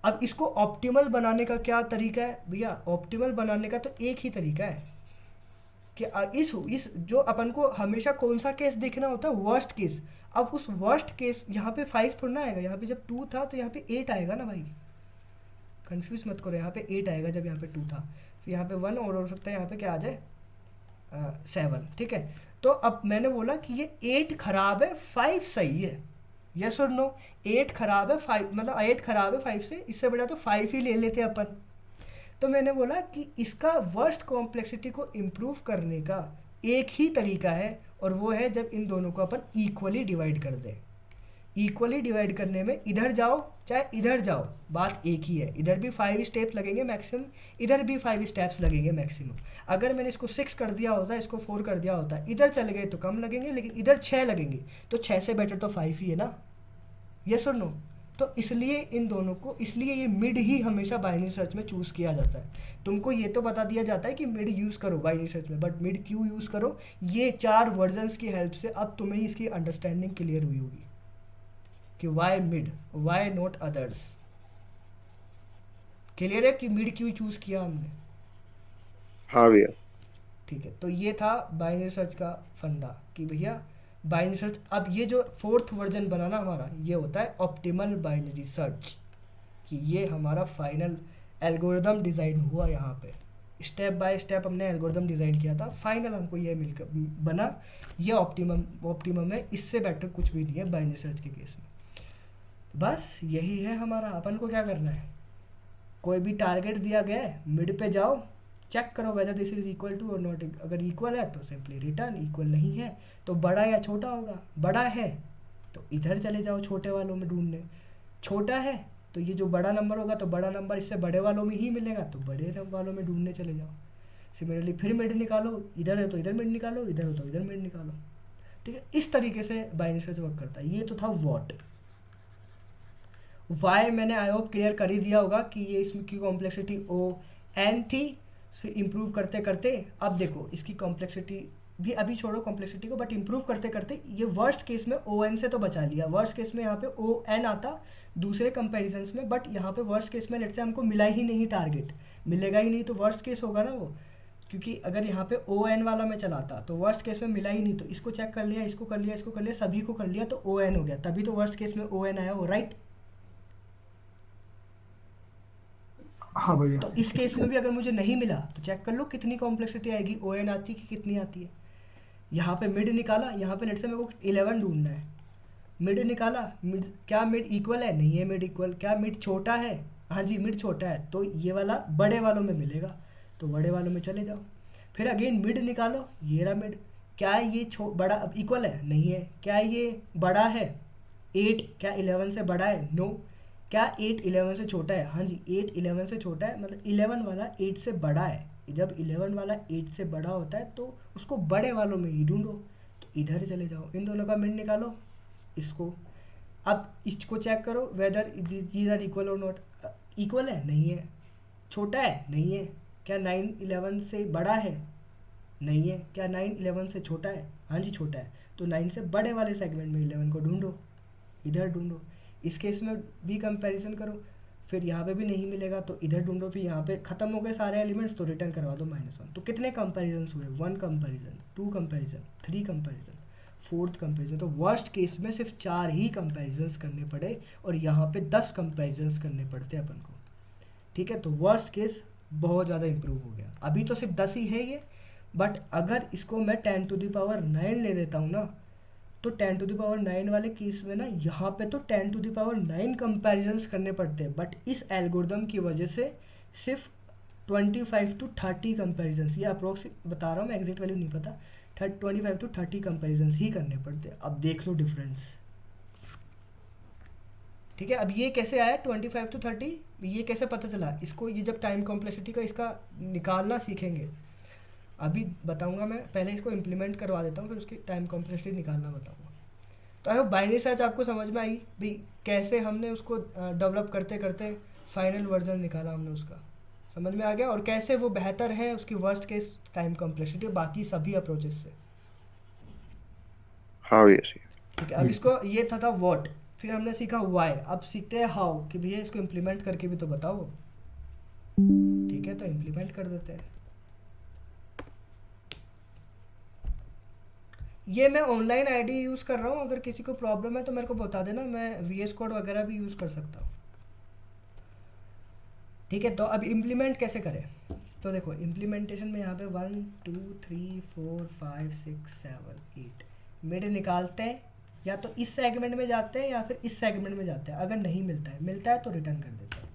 अब इसको ऑप्टिमल बनाने का क्या तरीका है भैया? ऑप्टिमल बनाने का तो एक ही तरीका है कि इस जो अपन को हमेशा कौन सा केस देखना होता है, वर्स्ट केस। अब उस वर्स्ट केस, यहाँ पे 5 थोड़ा ना आएगा, यहाँ पे जब 2 था तो यहाँ पे 8 आएगा ना भाई, कंफ्यूज मत करो, यहाँ पे 8 आएगा जब यहाँ पे 2 था, फिर यहाँ पे 1 और हो सकता है यहाँ पे क्या आ जाए 7। ठीक है, तो अब मैंने बोला कि ये 8 खराब है 5 सही है। यस और नो? 8 खराब है 5, मतलब 8 खराब है 5 से, इससे बड़ा तो 5 ही ले लेते अपन। तो मैंने बोला कि इसका वर्स्ट कॉम्प्लेक्सिटी को इम्प्रूव करने का एक ही तरीका है, और वो है जब इन दोनों को अपन इक्वली डिवाइड कर दें। इक्वली डिवाइड करने में इधर जाओ चाहे इधर जाओ, बात एक ही है। इधर भी 5 स्टेप लगेंगे मैक्सिमम, इधर भी 5 स्टेप्स लगेंगे मैक्सिमम। अगर मैंने इसको 6 कर दिया होता, इसको 4 कर दिया होता, इधर चले गए तो कम लगेंगे, लेकिन इधर 6 लगेंगे, तो 6 से बेटर तो 5 ही है ना। यस और नो? तो इसलिए इन दोनों को, इसलिए ये मिड ही हमेशा बाइनरी सर्च में चूज़ किया जाता है। तुमको ये तो बता दिया जाता है कि मिड यूज़ करो बाइनरी सर्च में, बट मिड क्यों यूज़ करो, ये 4 वर्जन्स की हेल्प से अब तुम्हें इसकी अंडरस्टैंडिंग क्लियर हुई होगी कि why mid, why not others. Clear है कि मिड क्यों चूज़ किया हमने? हाँ भैया। ठीक है, तो ये था बाइनरी सर्च का फंडा कि भैया बाइनरी सर्च। अब ये जो 4th वर्जन बना ना हमारा, ये होता है ऑप्टिमल बाइनरी सर्च, कि ये हमारा फाइनल एल्गोरिदम डिज़ाइन हुआ। यहाँ पे स्टेप बाय स्टेप हमने एल्गोरिदम डिज़ाइन किया था, फाइनल हमको ये मिलकर बना, ये ऑप्टिमम है, इससे बेटर कुछ भी नहीं है बाइनरी सर्च के केस में। बस यही है हमारा। अपन को क्या करना है, कोई भी टारगेट दिया गया है, मिड पे जाओ, चेक करो whether this is equal to और नॉट। अगर इक्वल है तो सिंपली रिटर्न, इक्वल नहीं है तो बड़ा या छोटा होगा। बड़ा है तो इधर चले जाओ छोटे वालों में ढूंढने, छोटा है तो ये जो बड़ा नंबर होगा तो बड़ा नंबर इससे बड़े वालों में ही मिलेगा, तो बड़े वालों में ढूंढने चले जाओ। सिमिलरली फिर मिड निकालो, इधर है तो इधर मिड निकालो, इधर हो तो इधर मिड निकालो। ठीक है, इस तरीके से बाइनरी सर्च वर्क करता है। ये तो था व्हाट। वाई मैंने आई होप क्लियर कर ही दिया होगा कि ये इसमें की कॉम्प्लेक्सिटी O(n) थी, फिर इम्प्रूव करते करते अब देखो इसकी कॉम्प्लेक्सिटी भी, अभी छोड़ो कॉम्प्लेक्सिटी को, बट इम्प्रूव करते करते ये वर्स्ट केस में O(n) से तो बचा लिया। वर्स्ट केस में यहाँ पे O(n) आता दूसरे कंपैरिजंस में, बट यहाँ पे वर्स्ट केस में लेट्स से हमको मिला ही नहीं, टारगेट मिलेगा ही नहीं, तो वर्स्ट केस होगा ना वो, क्योंकि अगर यहाँ पे O(n) वाला मैं चलाता तो वर्स्ट केस में मिला ही नहीं, तो इसको चेक कर लिया, इसको कर लिया, इसको कर लिया, सभी को कर लिया, तो O(n) हो गया, तभी तो वर्स्ट केस में O(n) आया वो, राइट। हाँ भैया। तो इस केस में भी अगर मुझे नहीं मिला तो चेक कर लो कितनी कॉम्प्लेक्सिटी आएगी, O(n) आती कि कितनी आती है। यहाँ पे मिड निकाला, यहाँ पे लेट्स से मेरे को 11 ढूंढना है, मिड निकाला, मिड क्या मिड इक्वल है, नहीं है मिड इक्वल। क्या मिड छोटा है, हाँ जी मिड छोटा है, तो ये वाला बड़े वालों में मिलेगा, तो बड़े वालों में चले जाओ। फिर अगेन मिड निकालो, ये रहा मिड, क्या ये बड़ा अब इक्वल है, नहीं है। क्या ये बड़ा है 8, क्या 11 से बड़ा है, नो। क्या 8 11 से छोटा है, हाँ जी 8 11 से छोटा है, मतलब 11 वाला 8 से बड़ा है। जब 11 वाला 8 से बड़ा होता है तो उसको बड़े वालों में ही ढूंढो, तो इधर चले जाओ, इन दोनों का मिड निकालो, इसको अब इसको चेक करो वेदर दीज आर इक्वल और नॉट। इक्वल है, नहीं है। छोटा है, नहीं है। क्या 9 11 से बड़ा है, नहीं है। क्या 9 11 से छोटा है, हाँ जी छोटा है, तो 9 से बड़े वाले सेगमेंट में 11 को ढूंढो, इधर ढूंढो। इस केस में भी कंपैरिजन करो, फिर यहाँ पे भी नहीं मिलेगा तो इधर ढूंढो, फिर यहाँ पे ख़त्म हो गए सारे एलिमेंट्स तो रिटर्न करवा दो -1। तो कितने कंपैरिजन हुए, 1 comparison, 2 comparison, 3 comparison, 4th comparison. तो वर्स्ट केस में सिर्फ 4 ही कंपैरिजन्स करने पड़े और यहाँ पे 10 कंपैरिजन्स करने पड़ते अपन को। ठीक है, तो वर्स्ट केस बहुत ज़्यादा इंप्रूव हो गया। अभी तो सिर्फ 10 ही है ये, बट अगर इसको मैं 10⁹ ले देता हूँ ना, तो 10⁹ वाले केस में ना यहाँ पे तो 10⁹ कंपैरिजन्स करने पड़ते हैं, बट इस एल्गोरिदम की वजह से सिर्फ 25 to 30 कंपेरिजन्स, ये अप्रोक्स बता रहा हूँ मैं, एग्जैक्ट वैल्यू नहीं पता, 25 to 30 कंपेरिजन्स ही करने पड़ते हैं। अब देख लो डिफरेंस, ठीक है। अब ये कैसे आया 25 to 30, ये कैसे पता चला इसको, ये जब टाइम कॉम्प्लेक्सिटी का इसका निकालना सीखेंगे, अभी बताऊंगा मैं, पहले इसको इम्प्लीमेंट करवा देता हूँ, फिर उसकी टाइम कॉम्प्लेक्सिटी निकालना बताऊंगा। तो आई बाइनरी सर्च आपको समझ में आई भाई, कैसे हमने उसको डेवलप करते करते फाइनल वर्जन निकाला हमने उसका, समझ में आ गया, और कैसे वो बेहतर है उसकी वर्स्ट केस टाइम कॉम्प्लेक्सिटी बाकी सभी अप्रोचेस से। हाँ भैया सही। ठीक है, अब इसको ये था व्हाट, फिर हमने सीखा वाई, अब सीखते हैं हाउ, कि भैया इसको इम्प्लीमेंट करके भी तो बताओ। ठीक है, तो इम्प्लीमेंट कर देते हैं। ये मैं ऑनलाइन आईडी यूज़ कर रहा हूँ, अगर किसी को प्रॉब्लम है तो मेरे को बता देना, मैं VS कोड वगैरह भी यूज़ कर सकता हूँ। ठीक है, तो अब इम्प्लीमेंट कैसे करें, तो देखो इम्प्लीमेंटेशन में यहाँ पे 1 2 3 4 5 6 7 8 मिड निकालते हैं, या तो इस सेगमेंट में जाते हैं या फिर इस सेगमेंट में जाते हैं, अगर नहीं मिलता है तो रिटर्न कर देते हैं।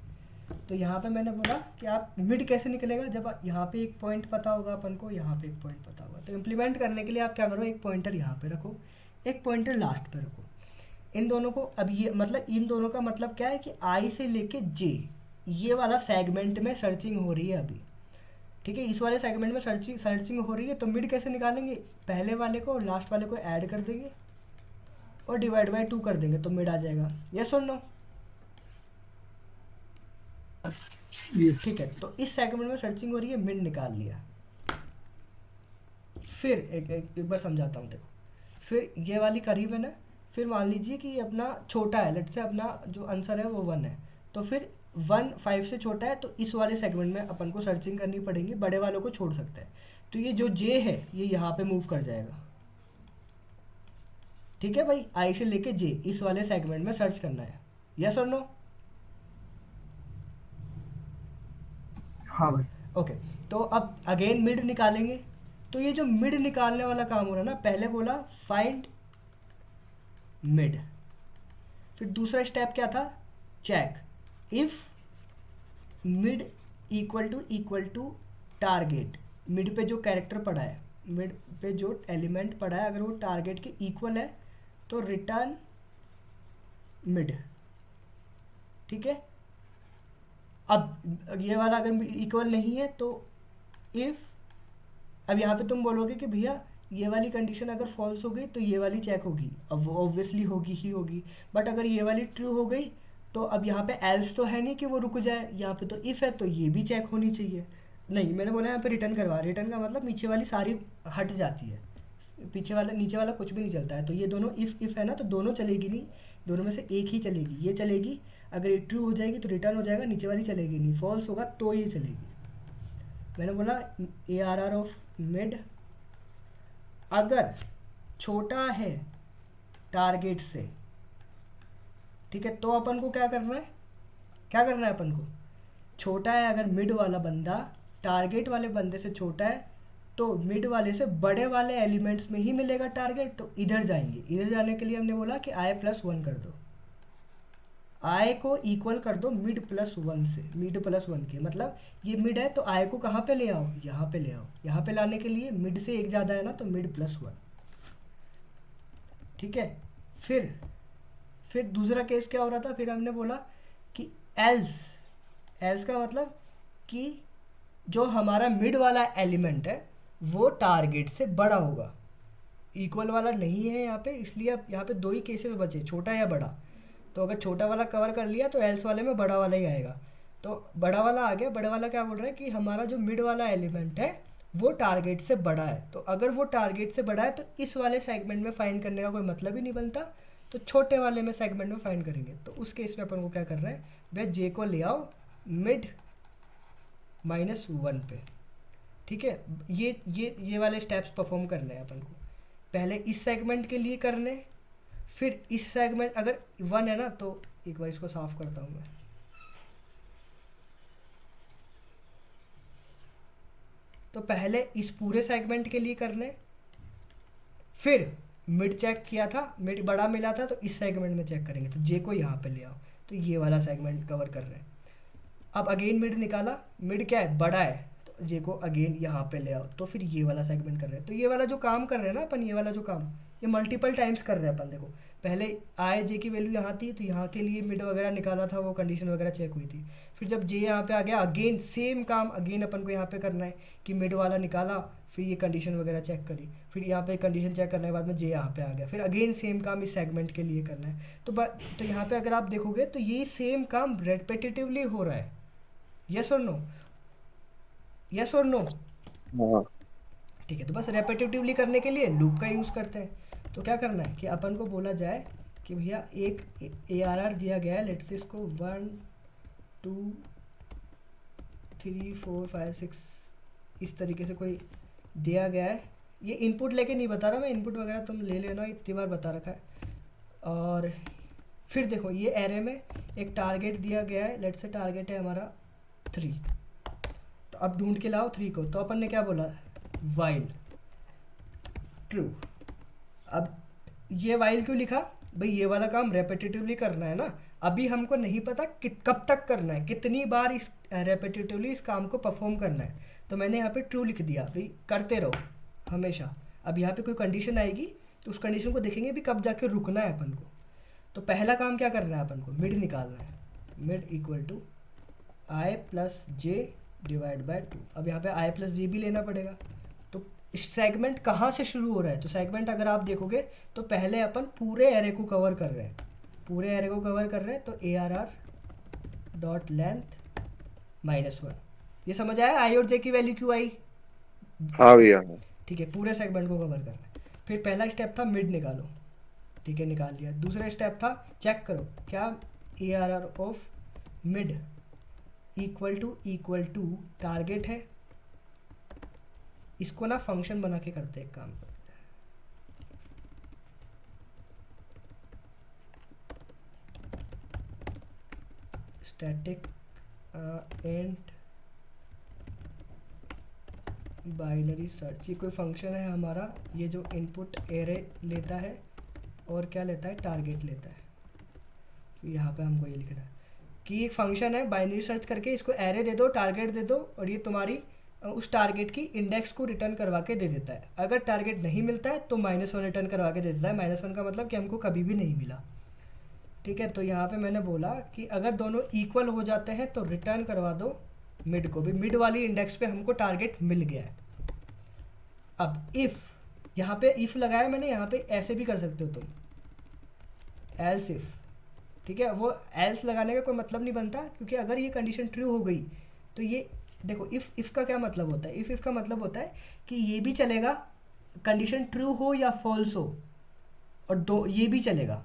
तो यहाँ पे मैंने बोला कि आप मिड कैसे निकलेगा, जब यहाँ पे एक पॉइंट पता होगा अपन को, यहाँ पे एक पॉइंट पता होगा, तो इम्प्लीमेंट करने के लिए आप क्या करो, एक पॉइंटर यहाँ पे रखो, एक पॉइंटर लास्ट पे रखो, इन दोनों को, अब ये मतलब इन दोनों का मतलब क्या है कि I से लेके J ये वाला सेगमेंट में सर्चिंग हो रही है अभी। ठीक है, इस वाले सेगमेंट में सर्चिंग हो रही है, तो मिड कैसे निकालेंगे, पहले वाले को और लास्ट वाले को ऐड कर देंगे और डिवाइड बाय 2 कर देंगे, तो मिड आ जाएगा। यस और नो? यस। ठीक है, तो इस सेगमेंट में सर्चिंग हो रही है, मिड निकाल लिया। फिर एक बार समझाता हूँ, देखो, फिर ये वाली करीब है ना, फिर मान लीजिए कि अपना छोटा है, लेट से अपना जो आंसर है वो 1 है, तो फिर 1 5 से छोटा है, तो इस वाले सेगमेंट में अपन को सर्चिंग करनी पड़ेगी, बड़े वालों को छोड़ सकते हैं, तो ये जो J है ये यहाँ पे मूव कर जाएगा। ठीक है भाई, I से लेके J इस वाले सेगमेंट में सर्च करना है। यस और नो? हाँ भाई। ओके, तो अब अगेन मिड निकालेंगे, तो ये जो मिड निकालने वाला काम हो रहा है ना, पहले बोला फाइंड मिड, फिर दूसरा स्टेप क्या था, check if mid equal to target, mid पे जो कैरेक्टर पड़ा है, मिड पे जो एलिमेंट पड़ा है, अगर वो टारगेट के इक्वल है तो रिटर्न मिड। ठीक है, अब ये वाला अगर इक्वल नहीं है तो इफ़, अब यहाँ पे तुम बोलोगे कि भैया ये वाली कंडीशन अगर फॉल्स हो गई तो ये वाली चेक होगी, अब वो ऑब्वियसली होगी ही होगी, बट अगर ये वाली ट्रू हो गई तो अब यहाँ पे एल्स तो है नहीं कि वो रुक जाए, यहाँ पे तो इफ़ है तो ये भी चेक होनी चाहिए। नहीं, मैंने बोला यहाँ पे रिटर्न करवा, रिटर्न का मतलब नीचे वाली सारी हट जाती है, पीछे वाला नीचे वाला कुछ भी नहीं चलता है, तो ये दोनों इफ़ है ना, तो दोनों चलेगी नहीं, दोनों में से एक ही चलेगी, ये चलेगी, अगर ये ट्रू हो जाएगी तो रिटर्न हो जाएगा, नीचे वाली चलेगी नहीं, फॉल्स होगा तो ये चलेगी। मैंने बोला ARR ऑफ मिड अगर छोटा है टारगेट से, ठीक है, तो अपन को क्या करना है अपन को, छोटा है अगर मिड वाला बंदा टारगेट वाले बंदे से छोटा है तो मिड वाले से बड़े वाले एलिमेंट्स में ही मिलेगा टारगेट, तो इधर जाएंगे, इधर जाने के लिए हमने बोला कि I+1 कर दो, I को इक्वल कर दो मिड +1 से, मिड +1 के मतलब ये मिड है तो I को कहाँ पे ले आओ, यहाँ पे ले आओ, यहाँ पे लाने के लिए मिड से एक ज़्यादा है ना, तो मिड +1। ठीक है, फिर दूसरा केस क्या हो रहा था, फिर हमने बोला कि एल्स का मतलब कि जो हमारा मिड वाला एलिमेंट है वो टारगेट से बड़ा होगा, इक्वल वाला नहीं है यहाँ पे, इसलिए अब यहाँ पे 2 ही केसेस बचे, छोटा या बड़ा, तो अगर छोटा वाला कवर कर लिया तो एल्स वाले में बड़ा वाला ही आएगा, तो बड़ा वाला आ गया। बड़ा वाला क्या बोल रहा है कि हमारा जो मिड वाला एलिमेंट है वो टारगेट से बड़ा है, तो अगर वो टारगेट से बड़ा है तो इस वाले सेगमेंट में फाइंड करने का कोई मतलब ही नहीं बनता, तो छोटे वाले में सेगमेंट में फाइंड करेंगे। तो उस केस में अपन को क्या कर रहे हैं, भैया J को ले आओ मिड -1 पे। ठीक है, ये वाले स्टेप्स परफॉर्म करने हैं अपन को, पहले इस सेगमेंट के लिए करने, फिर इस सेगमेंट अगर 1 है ना, तो एक बार इसको साफ करता हूँ मैं, तो पहले इस पूरे सेगमेंट के लिए करने, फिर मिड चेक किया था, मिड बड़ा मिला था तो इस सेगमेंट में चेक करेंगे, तो J को यहाँ पे ले आओ, तो ये वाला सेगमेंट कवर कर रहे हैं। अब अगेन मिड निकाला, मिड क्या है, बड़ा है, तो जे को अगेन यहाँ पे ले आओ, तो फिर ये वाला सेगमेंट कर रहे हैं। तो ये वाला जो काम कर रहे हैं ना अपन, ये वाला जो काम, ये मल्टीपल टाइम्स कर रहे हैं अपन। देखो पहले आई जे की वैल्यू यहाँ थी, तो यहाँ के लिए मिड वगैरह निकाला था, वो कंडीशन वगैरह चेक हुई थी। फिर जब जे यहाँ पे आ गया, अगेन सेम काम अगेन अपन को यहाँ पे करना है कि मिड वाला निकाला, फिर ये कंडीशन वगैरह चेक करी, फिर यहाँ पे कंडीशन चेक करने के बाद में जे यहाँ पे आ गया, फिर अगेन सेम काम इस सेगमेंट के लिए करना है। तो यहाँ पे अगर आप देखोगे तो ये सेम काम रेपिटेटिवली हो रहा है। यस और नो, यस और नो। हाँ ठीक है, तो बस रेपिटेटिवली करने के लिए लूप का यूज़ करते हैं। तो क्या करना है कि अपन को बोला जाए कि भैया एक ARR दिया गया है, लेट्स से इसको 1 2 3 4 5 6 इस तरीके से कोई दिया गया है। ये इनपुट लेके नहीं बता रहा मैं, इनपुट वगैरह तुम ले लेना, इतनी बार बता रखा है। और फिर देखो ये एरे में एक टारगेट दिया गया है, लेट्स से टारगेट है हमारा 3, तो अब ढूंढ के लाओ 3 को। तो अपन ने क्या बोला, वाइल ट्रू। अब ये वाइल क्यों लिखा, भाई ये वाला काम रेपिटेटिवली करना है ना, अभी हमको नहीं पता कि कब तक करना है, कितनी बार इस रेपिटेटिवली इस काम को परफॉर्म करना है। तो मैंने यहाँ पे ट्रू लिख दिया, भाई करते रहो हमेशा। अब यहाँ पे कोई कंडीशन आएगी तो उस कंडीशन को देखेंगे भी कब जाके रुकना है अपन को। तो पहला काम क्या करना है अपन को, मिड निकालना है, mid equal to I plus J divide by 2। अब यहाँ पे आई प्लस जे भी लेना पड़ेगा। तो सेगमेंट कहाँ से शुरू हो रहा है, तो सेगमेंट अगर आप देखोगे तो पहले अपन पूरे एरे को कवर कर रहे हैं, पूरे एरे को कवर कर रहे हैं। तो ARR डॉट लेंथ -1, ये समझ आया आई और जे की वैल्यू क्यों आई। हाँ भैया। ठीक है, पूरे सेगमेंट को कवर करना है। फिर पहला स्टेप था मिड निकालो, ठीक है निकाल लिया। दूसरा स्टेप था चेक करो क्या ARR of mid equal to target है। इसको ना फंक्शन बना के करते हैं काम। स्टैटिक एंड बाइनरी सर्च, ये कोई फंक्शन है हमारा, ये जो इनपुट एरे लेता है और क्या लेता है, टारगेट लेता है। यहाँ पे हमको ये लिखना है कि एक फंक्शन है बाइनरी सर्च करके, इसको एरे दे दो, टारगेट दे दो, और ये तुम्हारी उस टारगेट की इंडेक्स को रिटर्न करवा के दे देता है। अगर टारगेट नहीं मिलता है तो -1 रिटर्न करवा के दे देता है। -1 का मतलब कि हमको कभी भी नहीं मिला। ठीक है, तो यहाँ पे मैंने बोला कि अगर दोनों इक्वल हो जाते हैं तो रिटर्न करवा दो मिड को भी, मिड वाली इंडेक्स पे हमको टारगेट मिल गया है। अब इफ़, यहाँ पे इफ़ लगाया मैंने, यहाँ पे ऐसे भी कर सकते हो तुम, एल्स इफ़। ठीक है, वो एल्स लगाने का कोई मतलब नहीं बनता, क्योंकि अगर ये कंडीशन ट्रू हो गई तो ये देखो इफ़ का क्या मतलब होता है, इफ़ का मतलब होता है कि ये भी चलेगा, कंडीशन ट्रू हो या फॉल्स हो, और दो ये भी चलेगा।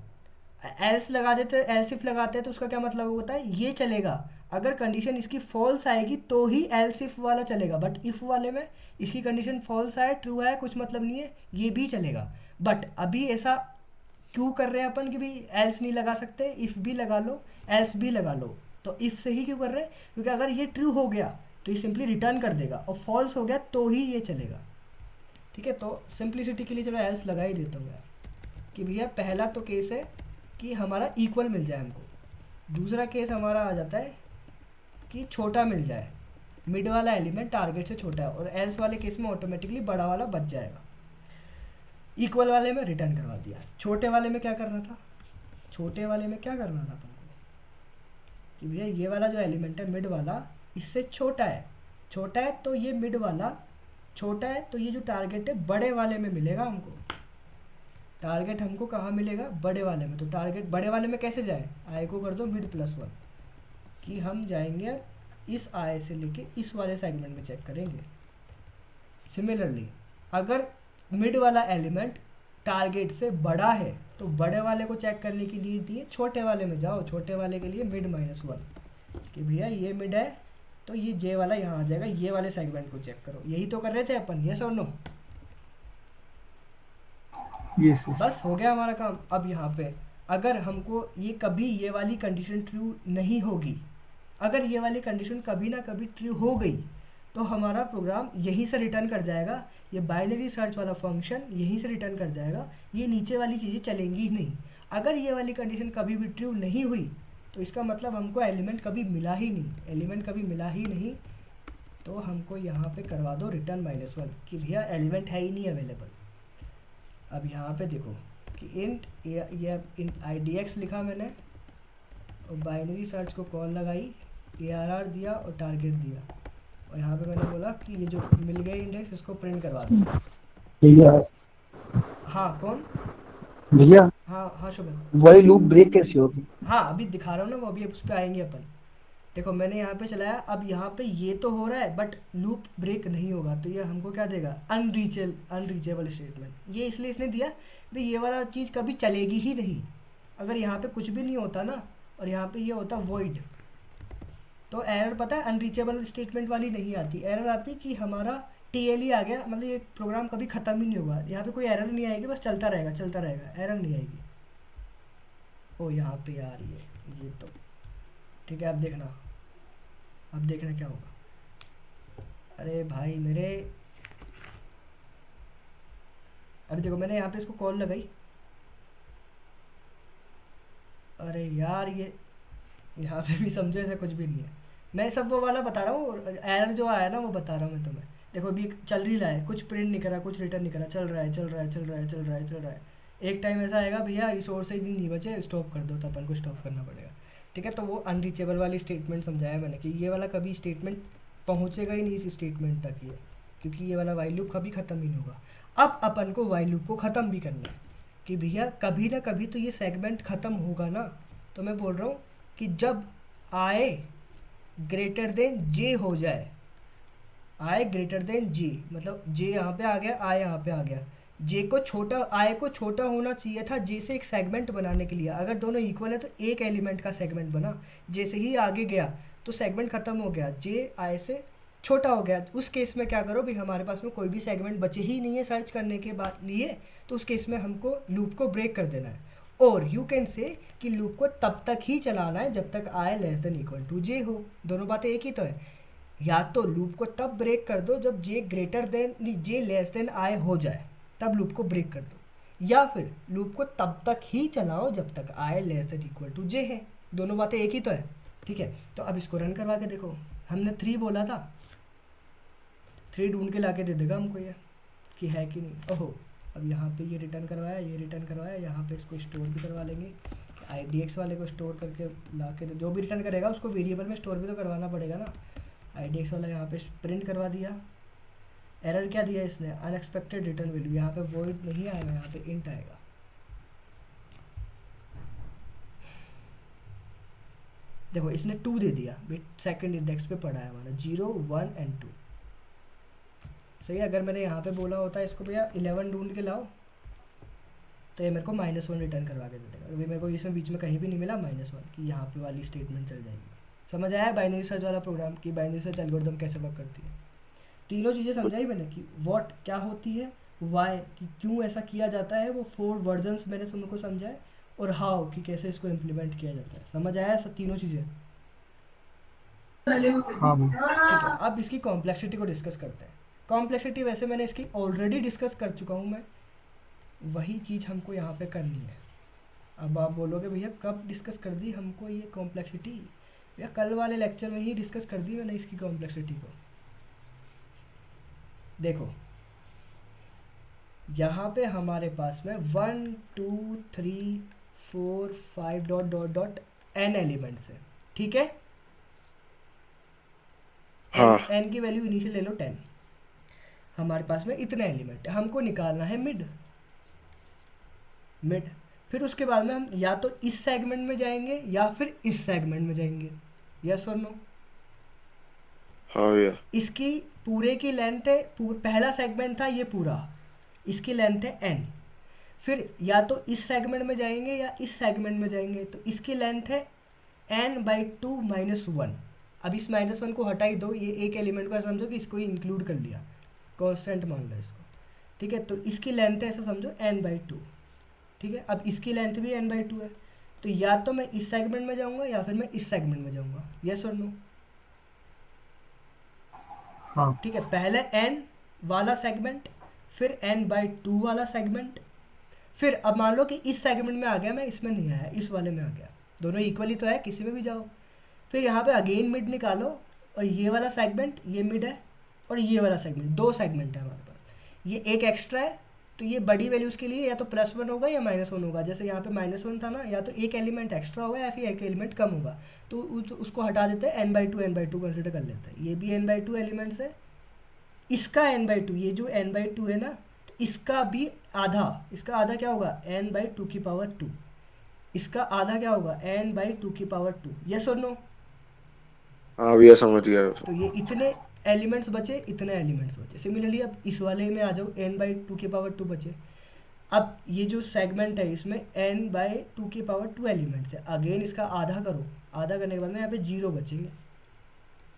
एल्स लगा देते, एल्स इफ लगाते हैं तो उसका क्या मतलब होता है, ये चलेगा अगर कंडीशन इसकी फॉल्स आएगी तो ही एल्स इफ वाला चलेगा। बट इफ़ वाले में इसकी कंडीशन फॉल्स आए ट्रू आए कुछ मतलब नहीं है, ये भी चलेगा। बट अभी ऐसा क्यों कर रहे हैं अपन कि भाई एल्स नहीं लगा सकते, इफ़ भी लगा लो, एल्स भी लगा लो। तो इफ़ से ही क्यों कर रहे हैं, क्योंकि अगर ये ट्रू हो गया तो ये सिंपली रिटर्न कर देगा, और फॉल्स हो गया तो ही ये चलेगा। ठीक है, तो सिंप्लिसिटी के लिए चलो एल्स लगा ही देता हूँ यार, कि भैया पहला तो केस है कि हमारा इक्वल मिल जाए हमको, दूसरा केस हमारा आ जाता है कि छोटा मिल जाए, मिड वाला एलिमेंट टारगेट से छोटा है, और एल्स वाले केस में ऑटोमेटिकली बड़ा वाला बच जाएगा। इक्वल वाले में रिटर्न करवा दिया। छोटे वाले में क्या करना था, छोटे वाले में क्या करना था अपन को कि भैया ये वाला जो एलिमेंट है मिड वाला इससे छोटा है, छोटा है तो ये मिड वाला छोटा है, तो ये जो टारगेट है बड़े वाले में मिलेगा हमको। टारगेट हमको कहाँ मिलेगा, बड़े वाले में। तो टारगेट बड़े वाले में कैसे जाए, आई को कर दो मिड +1, कि हम जाएंगे इस आई से लेके इस वाले सेगमेंट में चेक करेंगे। सिमिलरली अगर मिड वाला एलिमेंट टारगेट से बड़ा है तो बड़े वाले को चेक करने के लिए छोटे वाले में जाओ, छोटे वाले के लिए मिड -1, कि भैया ये मिड है तो ये जे वाला यहाँ आ जाएगा, ये वाले सेगमेंट को चेक करो। यही तो कर रहे थे अपन, यस और नो। यस बस हो गया हमारा काम। अब यहाँ पे अगर हमको ये कभी ये वाली कंडीशन ट्रू नहीं होगी, अगर ये वाली कंडीशन कभी ना कभी ट्रू हो गई तो हमारा प्रोग्राम यहीं से रिटर्न कर जाएगा, ये बाइनरी सर्च वाला फंक्शन यहीं से रिटर्न कर जाएगा, ये नीचे वाली चीज़ें चलेंगी ही नहीं। अगर ये वाली कंडीशन कभी भी ट्रू नहीं हुई तो इसका मतलब हमको एलिमेंट कभी मिला ही नहीं, तो हमको यहाँ पे करवा दो रिटर्न -1 कि भैया एलिमेंट है ही नहीं अवेलेबल। अब यहाँ पे देखो कि इंट ये इंट IDX लिखा मैंने और बाइनरी सर्च को कॉल लगाई, ARR दिया और टारगेट दिया, और यहाँ पे मैंने बोला कि ये जो मिल गए इंडेक्स इसको प्रिंट करवा दो। भैया हाँ कौन? भैया हाँ शुभम। वही लूप ब्रेक कैसे होगी? हाँ अभी दिखा रहा हूँ ना, वो अभी उस पर आएंगे अपन। देखो मैंने यहाँ पे चलाया, अब यहाँ पे ये तो हो रहा है बट लूप ब्रेक नहीं होगा, तो ये हमको क्या देगा? Unreachable statement. ये इसलिए इसने दिया भाई ये वाला चीज़ कभी चलेगी ही नहीं। अगर यहाँ पे कुछ भी नहीं होता ना और यहाँ पे ये होता वॉइड, तो एरर पता है अनरीचेबल स्टेटमेंट वाली नहीं आती, एरर आती कि हमारा TLE आ गया, मतलब ये प्रोग्राम कभी ख़त्म ही नहीं होगा। यहाँ पे कोई एरर नहीं आएगी, बस चलता रहेगा, एरर नहीं आएगी। ओ यहाँ पे आ रही है ये तो ठीक है। अब देखना क्या होगा। अरे भाई मेरे, अभी देखो मैंने यहाँ पे इसको कॉल लगाई, अरे यार ये यहाँ पे भी समझो ऐसा कुछ भी नहीं है। मैं सब वो वाला बता रहा हूँ, एरर जो आया ना वो बता रहा हूँ मैं तुम्हें। देखो अभी चल ही रहा है, कुछ प्रिंट नहीं करा, कुछ रिटर्न नहीं करा, चल रहा है। एक टाइम ऐसा आएगा भैया रिसोर्स ही नहीं बचे, स्टॉप कर दो, तो अपन को स्टॉप करना पड़ेगा। ठीक है, तो वो अनरीचेबल वाली स्टेटमेंट समझाया मैंने कि ये वाला कभी स्टेटमेंट पहुँचेगा ही नहीं इस स्टेटमेंट तक ये, क्योंकि ये वाला वाइल लूप कभी ख़त्म ही नहीं होगा। अब अपन को वाइल लूप को ख़त्म भी करना है कि भैया कभी ना कभी तो ये सेगमेंट ख़त्म होगा ना। तो मैं बोल रहा हूँ कि जब i ग्रेटर देन j हो जाए, i ग्रेटर देन j, मतलब j यहाँ पे आ गया, i यहाँ पे आ गया, j को छोटा, i को छोटा होना चाहिए था j से एक सेगमेंट बनाने के लिए। अगर दोनों इक्वल है तो एक एलिमेंट का सेगमेंट बना, j से ही आगे गया तो सेगमेंट ख़त्म हो गया, j i से छोटा हो गया। उस केस में क्या करो भाई, हमारे पास में कोई भी सेगमेंट बचे ही नहीं है सर्च करने के बाद लिए, तो उस केस में हमको लूप को ब्रेक कर देना है। और यू कैन से कि लूप को तब तक ही चलाना है जब तक i <= j हो। दोनों बातें एक ही तो है। या तो लूप को तब ब्रेक कर दो जब j i हो जाए, तब लूप को ब्रेक कर दो, या फिर लूप को तब तक ही चलाओ जब तक i <= j है। दोनों बातें एक ही तो है। ठीक है, तो अब इसको रन करवा के देखो। हमने 3 बोला था, 3 ढूंढ के ला के दे देगा हमको ये कि है कि नहीं। ओहो, अब यहाँ पे ये रिटर्न करवाया, यहाँ पे इसको स्टोर भी करवा लेंगे। IDX वाले को स्टोर करके ला के जो भी रिटर्न करेगा उसको वेरिएबल में स्टोर भी तो करवाना पड़ेगा ना। IDX वाला यहाँ पे प्रिंट करवा दिया। एरर क्या दिया इसने? Unexpected return value. यहाँ पे वॉइड नहीं आएगा, यहाँ पे इंट आएगा। देखो इसने 2 दे दिया, सेकंड इंडेक्स पे पड़ा है हमारा 0, 1 और 2। सही है। अगर मैंने यहाँ पे बोला होता है इसको भैया 11 ढूंढ के लाओ, तो ये मेरे को -1 रिटर्न करवा के दे देगा। अभी मेरे को इसमें बीच में कहीं भी नहीं मिला -1 कि यहाँ पे वाली स्टेटमेंट चल जाएगी। समझ आया बाइनरी सर्च वाला प्रोग्राम की बाइनरी सर्च एल्गोरिथम कैसे वर्क करती है? तीनों चीज़ें समझाई मैंने कि व्हाट क्या होती है, वाई कि क्यों ऐसा किया जाता है, वो 4 वर्जन्स मैंने तुमको समझाए, और हाउ कि कैसे इसको इम्प्लीमेंट किया जाता है। समझ आया सब तीनों चीज़ें? हाँ ठीक है, अब इसकी कॉम्प्लेक्सिटी को डिस्कस करते हैं। कॉम्प्लेक्सिटी वैसे मैंने इसकी ऑलरेडी डिस्कस कर चुका हूँ मैं, वही चीज़ हमको यहाँ पे करनी है। अब आप बोलोगे भैया कब डिस्कस कर दी हमको ये कॉम्प्लेक्सिटी? भैया कल वाले लेक्चर में ही डिस्कस कर दी मैंने इसकी कॉम्प्लेक्सिटी को। देखो यहाँ पे हमारे पास में 1 2 3 4 5 dot dot dot n elements है। ठीक है, हाँ n की वैल्यू इनिशियल ले लो 10। हमारे पास में इतने एलिमेंट है, हमको निकालना है मिड। फिर उसके बाद में हम या तो इस सेगमेंट में जाएंगे या फिर इस सेगमेंट में जाएंगे। यस और नो? हाँ भैया। इसकी पूरे की लेंथ है, पहला सेगमेंट था ये पूरा, इसकी लेंथ है n। फिर या तो इस सेगमेंट में जाएंगे या इस सेगमेंट में जाएंगे, तो इसकी लेंथ है n/2 - 1। अब इस -1 को हटा ही दो, ये एक एलिमेंट को ऐसा समझो कि इसको ही इंक्लूड कर लिया, कांस्टेंट मान लो इसको। ठीक है, तो इसकी लेंथ है ऐसा समझो n/2। ठीक है, अब इसकी लेंथ भी n/2 है, तो या तो मैं इस सेगमेंट में जाऊंगा या फिर मैं इस सेगमेंट में जाऊंगा। यस और नो? हाँ ठीक है, पहले n वाला सेगमेंट, फिर n/2 वाला सेगमेंट, फिर अब मान लो कि इस सेगमेंट में आ गया मैं, इसमें नहीं आया, इस वाले में आ गया। दोनों इक्वली तो है, किसी में भी जाओ। फिर यहाँ पे अगेन मिड निकालो, और ये वाला सेगमेंट ये मिड है, और ये वाला सेगमेंट, दो सेगमेंट है हमारे पास। ये एक एक्स्ट्रा है, तो ये बड़ी वैल्यूज़ के लिए या तो +1 होगा या -1 होगा। जैसे यहाँ पे -1 था ना, या तो एक एलिमेंट एक्स्ट्रा होगा या फिर एक एलिमेंट कम होगा, तो उसको हटा देते हैं, n/2 कंसिडर कर लेते हैं। ये भी n/2 एलिमेंट्स है, इसका n/2, ये जो n/2 है ना, तो इसका भी आधा, इसका आधा क्या होगा n/2 इसका आधा क्या होगा n/2 यस और नो। हाँ भैया समझ गया। तो ये इतने एलिमेंट्स बचे, इतने एलिमेंट्स बचे। सिमिलरली अब इस वाले में आ जाओ, n/2 बचे। अब ये जो सेगमेंट है इसमें n/2 एलिमेंट्स है, अगेन इसका आधा करो, आधा करने के बाद में यहाँ पे 0 बचेंगे।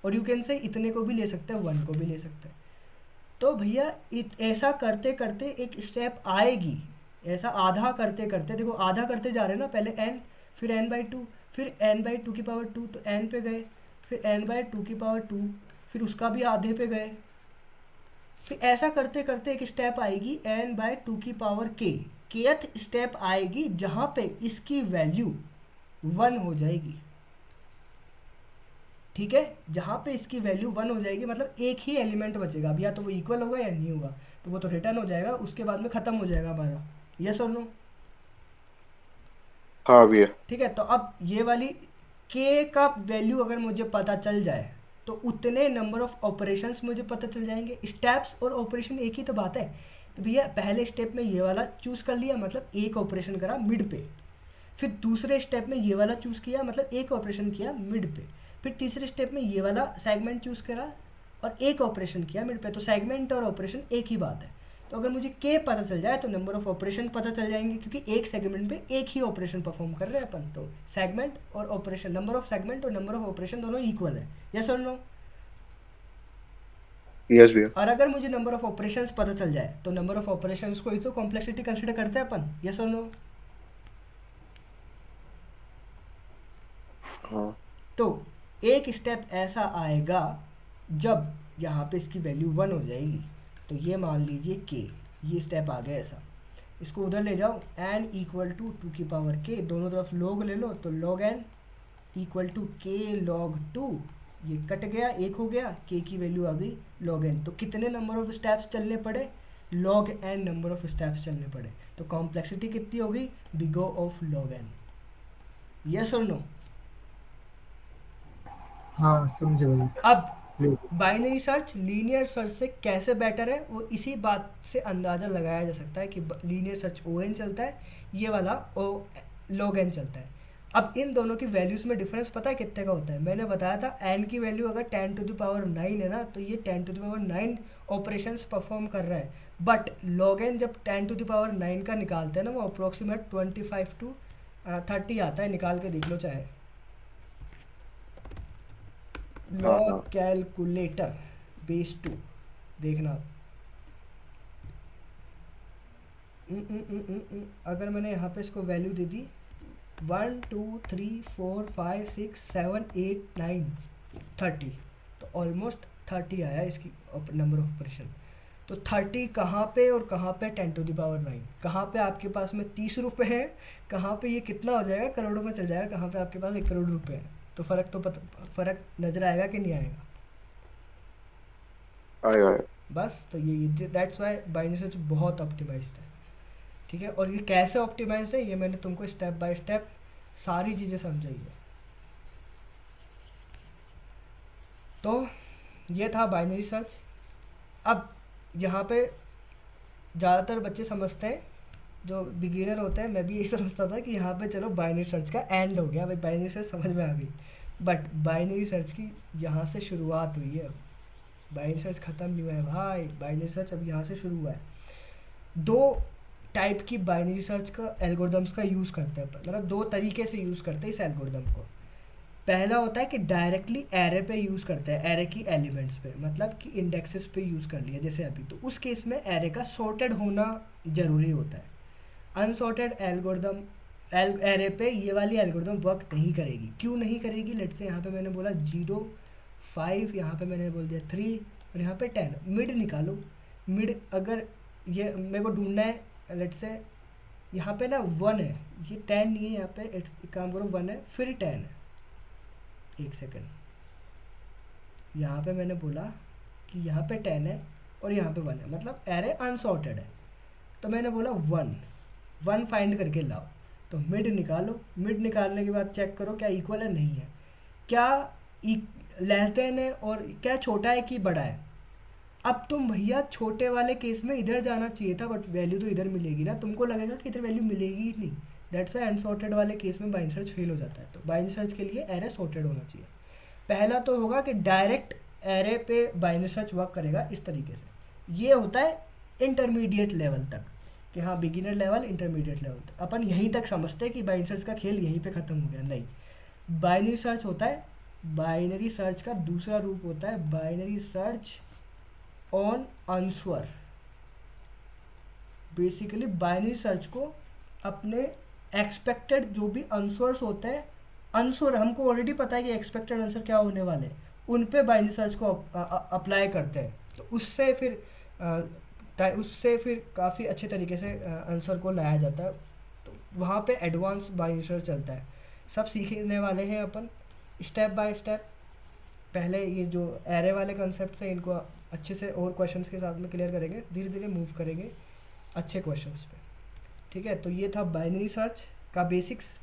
और यू कैन से इतने को भी ले सकते हैं, 1 को भी ले सकते हैं। तो भैया ऐसा करते करते एक स्टेप आएगी, ऐसा आधा करते करते, देखो आधा करते जा रहे हैं ना, पहले n, फिर n/2, फिर n/2 तो n पे गए, फिर n/2, फिर उसका भी आधे पे गए, फिर ऐसा करते करते एक स्टेप आएगी n/2k, केथ स्टेप आएगी जहाँ पे इसकी वैल्यू 1 हो जाएगी। ठीक है, जहाँ पे इसकी वैल्यू 1 हो जाएगी, मतलब एक ही एलिमेंट बचेगा। अब या तो वो इक्वल होगा या नहीं होगा, तो वो तो रिटर्न हो जाएगा, उसके बाद में ख़त्म हो जाएगा हमारा। यस और नो। हाँ भैया। ठीक है, तो अब ये वाली k का वैल्यू अगर मुझे पता चल जाए, तो उतने नंबर ऑफ ऑपरेशंस मुझे पता चल जाएंगे। स्टेप्स और ऑपरेशन एक ही तो बात है। तो भैया पहले स्टेप में ये वाला चूज़ कर लिया, मतलब एक ऑपरेशन करा मिड पे। फिर दूसरे स्टेप में ये वाला चूज़ किया, मतलब एक ऑपरेशन किया मिड पे। फिर तीसरे स्टेप में ये वाला सेगमेंट चूज़ करा और एक ऑपरेशन किया मिड पे। तो सेगमेंट और ऑपरेशन एक ही बात है। तो अगर मुझे के पता चल जाए तो नंबर ऑफ ऑपरेशन पता चल जाएंगे, क्योंकि एक सेगमेंट पे एक ही ऑपरेशन परफॉर्म कर रहे हैं अपन। तो सेगमेंट और ऑपरेशन, नंबर ऑफ सेगमेंट और नंबर ऑफ ऑपरेशन दोनों इक्वल है। यस और नो। यस भैया। और अगर मुझे नंबर ऑफ ऑपरेशंस पता चल जाए तो नंबर ऑफ ऑपरेशंस को ही तो कॉम्प्लेक्सिटी कंसिडर करते हैं अपन। यस और नो। हाँ तो एक स्टेप ऐसा आएगा जब यहाँ पे इसकी वैल्यू 1 हो जाएगी। तो ये मान लीजिए k, ये स्टेप आ गया ऐसा। इसको उधर ले जाओ, n = 2k, दोनों तरफ log ले लो, तो log n = k log 2, ये कट गया, एक हो गया, k की वैल्यू आ गई log n। तो कितने नंबर ऑफ स्टेप्स चलने पड़े, log n number of steps चलने पड़े। तो कॉम्प्लेक्सिटी कितनी होगी, big O of log n। Yes और नो। हाँ समझे भाई। अब बाइनरी सर्च लीनियर सर्च से कैसे बेटर है, वो इसी बात से अंदाज़ा लगाया जा सकता है कि लीनियर सर्च ON चलता है, ये वाला log n चलता है। अब इन दोनों की वैल्यूज़ में डिफरेंस पता है कितने का होता है। मैंने बताया था n की वैल्यू अगर 10⁹ है ना, तो ये 10⁹ ऑपरेशंस परफॉर्म कर रहा है। बट log n जब 10⁹ का निकालते हैं ना, वो अप्रोक्सीमेट 25 to 30 आता है। निकाल के देख लो चाहे, हाँ लॉग हाँ कैलकुलेटर बेस 2 देखना। अगर मैंने यहाँ पे इसको वैल्यू दे दी 1 2 3 4 5 6 7 8 9 30, तो ऑलमोस्ट 30 आया इसकी नंबर ऑफ ऑपरेशन। तो 30 कहाँ पे और कहाँ पे 10⁹, कहाँ पे आपके पास में 30 रुपये हैं, कहाँ पे ये कितना हो जाएगा, करोड़ों में चल जाएगा, कहाँ पे आपके पास 1 करोड़ रुपये है। तो फ़र्क नज़र आएगा कि नहीं आएगा। आया आया। बस तो ये दैट्स वाई बाइनरी सर्च बहुत ऑप्टिमाइज्ड है। ठीक है, और ये कैसे ऑप्टिमाइज्ड है, ये मैंने तुमको स्टेप बाय स्टेप सारी चीज़ें समझाई है। तो ये था बाइनरी सर्च। अब यहाँ पे ज़्यादातर बच्चे समझते हैं, जो बिगिनर होते हैं, मैं भी यही समझता था कि यहाँ पे चलो बाइनरी सर्च का एंड हो गया भाई, बाइनरी सर्च समझ में आ गई। बट बाइनरी सर्च की यहाँ से शुरुआत हुई है, बाइनरी सर्च ख़त्म नहीं हुआ है भाई, बाइनरी सर्च अब यहाँ से शुरू हुआ है। दो टाइप की बाइनरी सर्च का एल्गोरिदम्स का यूज़ करते हैं, मतलब दो तरीके से यूज़ करते हैं इस एल्गोरिदम को। पहला होता है कि डायरेक्टली एरे पे यूज़ करते हैं, एरे की एलिमेंट्स पे, मतलब कि इंडेक्सेस पे यूज़ कर लिया जैसे अभी। तो उस केस में एरे का सॉर्टेड होना ज़रूरी होता है। अनसॉर्टेड एल्गोरिदम एरे पे ये वाली एल्गोरिदम वर्क नहीं करेगी। क्यों नहीं करेगी, लेट से यहाँ पे मैंने बोला 0 5, यहाँ पे मैंने बोल दिया 3 और यहाँ पे 10। मिड निकालो, मिड अगर ये मेरे को ढूंढना है, लेट से यहाँ पे ना 1 है, ये 10 नहीं है यहाँ पे, एक काम करो 1 है फिर 10 है। एक सेकंड, यहाँ पे मैंने बोला कि यहाँ पे 10 है और यहाँ पे 1 है, मतलब एरे अनसॉर्टेड है। तो मैंने बोला 1 फाइंड करके लाओ, तो मिड निकालो, मिड निकालने के बाद चेक करो क्या इक्वल है नहीं है, क्या लेस देन है और क्या छोटा है कि बड़ा है। अब तुम भैया छोटे वाले केस में इधर जाना चाहिए था, बट वैल्यू तो इधर मिलेगी ना, तुमको लगेगा कि इधर वैल्यू मिलेगी ही नहीं। दैट्स वाई अनसॉर्टेड वाले केस में बाइनरी सर्च फेल हो जाता है। तो बाइनरी सर्च के लिए एरे सॉर्टेड होना चाहिए। पहला तो होगा कि डायरेक्ट एरे पे बाइनरी सर्च वर्क करेगा इस तरीके से। ये होता है इंटरमीडिएट लेवल तक, कि हाँ बिगिनर लेवल इंटरमीडिएट लेवल तक अपन यहीं तक समझते हैं कि बाइनरी सर्च का खेल यहीं पे ख़त्म हो गया। नहीं, बाइनरी सर्च होता है, बाइनरी सर्च का दूसरा रूप होता है binary search on answer. Basically binary search को अपने एक्सपेक्टेड जो भी आंसर्स होते हैं, आंसर हमको ऑलरेडी पता है कि एक्सपेक्टेड आंसर क्या होने वाले हैं, उन पे बाइनरी सर्च को अप्लाई करते हैं। तो उससे फिर काफ़ी अच्छे तरीके से आंसर को लाया जाता है। तो वहाँ पे एडवांस बाइनरी सर्च चलता है। सब सीखने वाले हैं अपन स्टेप बाय स्टेप। पहले ये जो एरे वाले कंसेप्ट है इनको अच्छे से और क्वेश्चंस के साथ में क्लियर करेंगे, धीरे धीरे मूव करेंगे अच्छे क्वेश्चंस पे। ठीक है, तो ये था बाइनरी सर्च का बेसिक्स।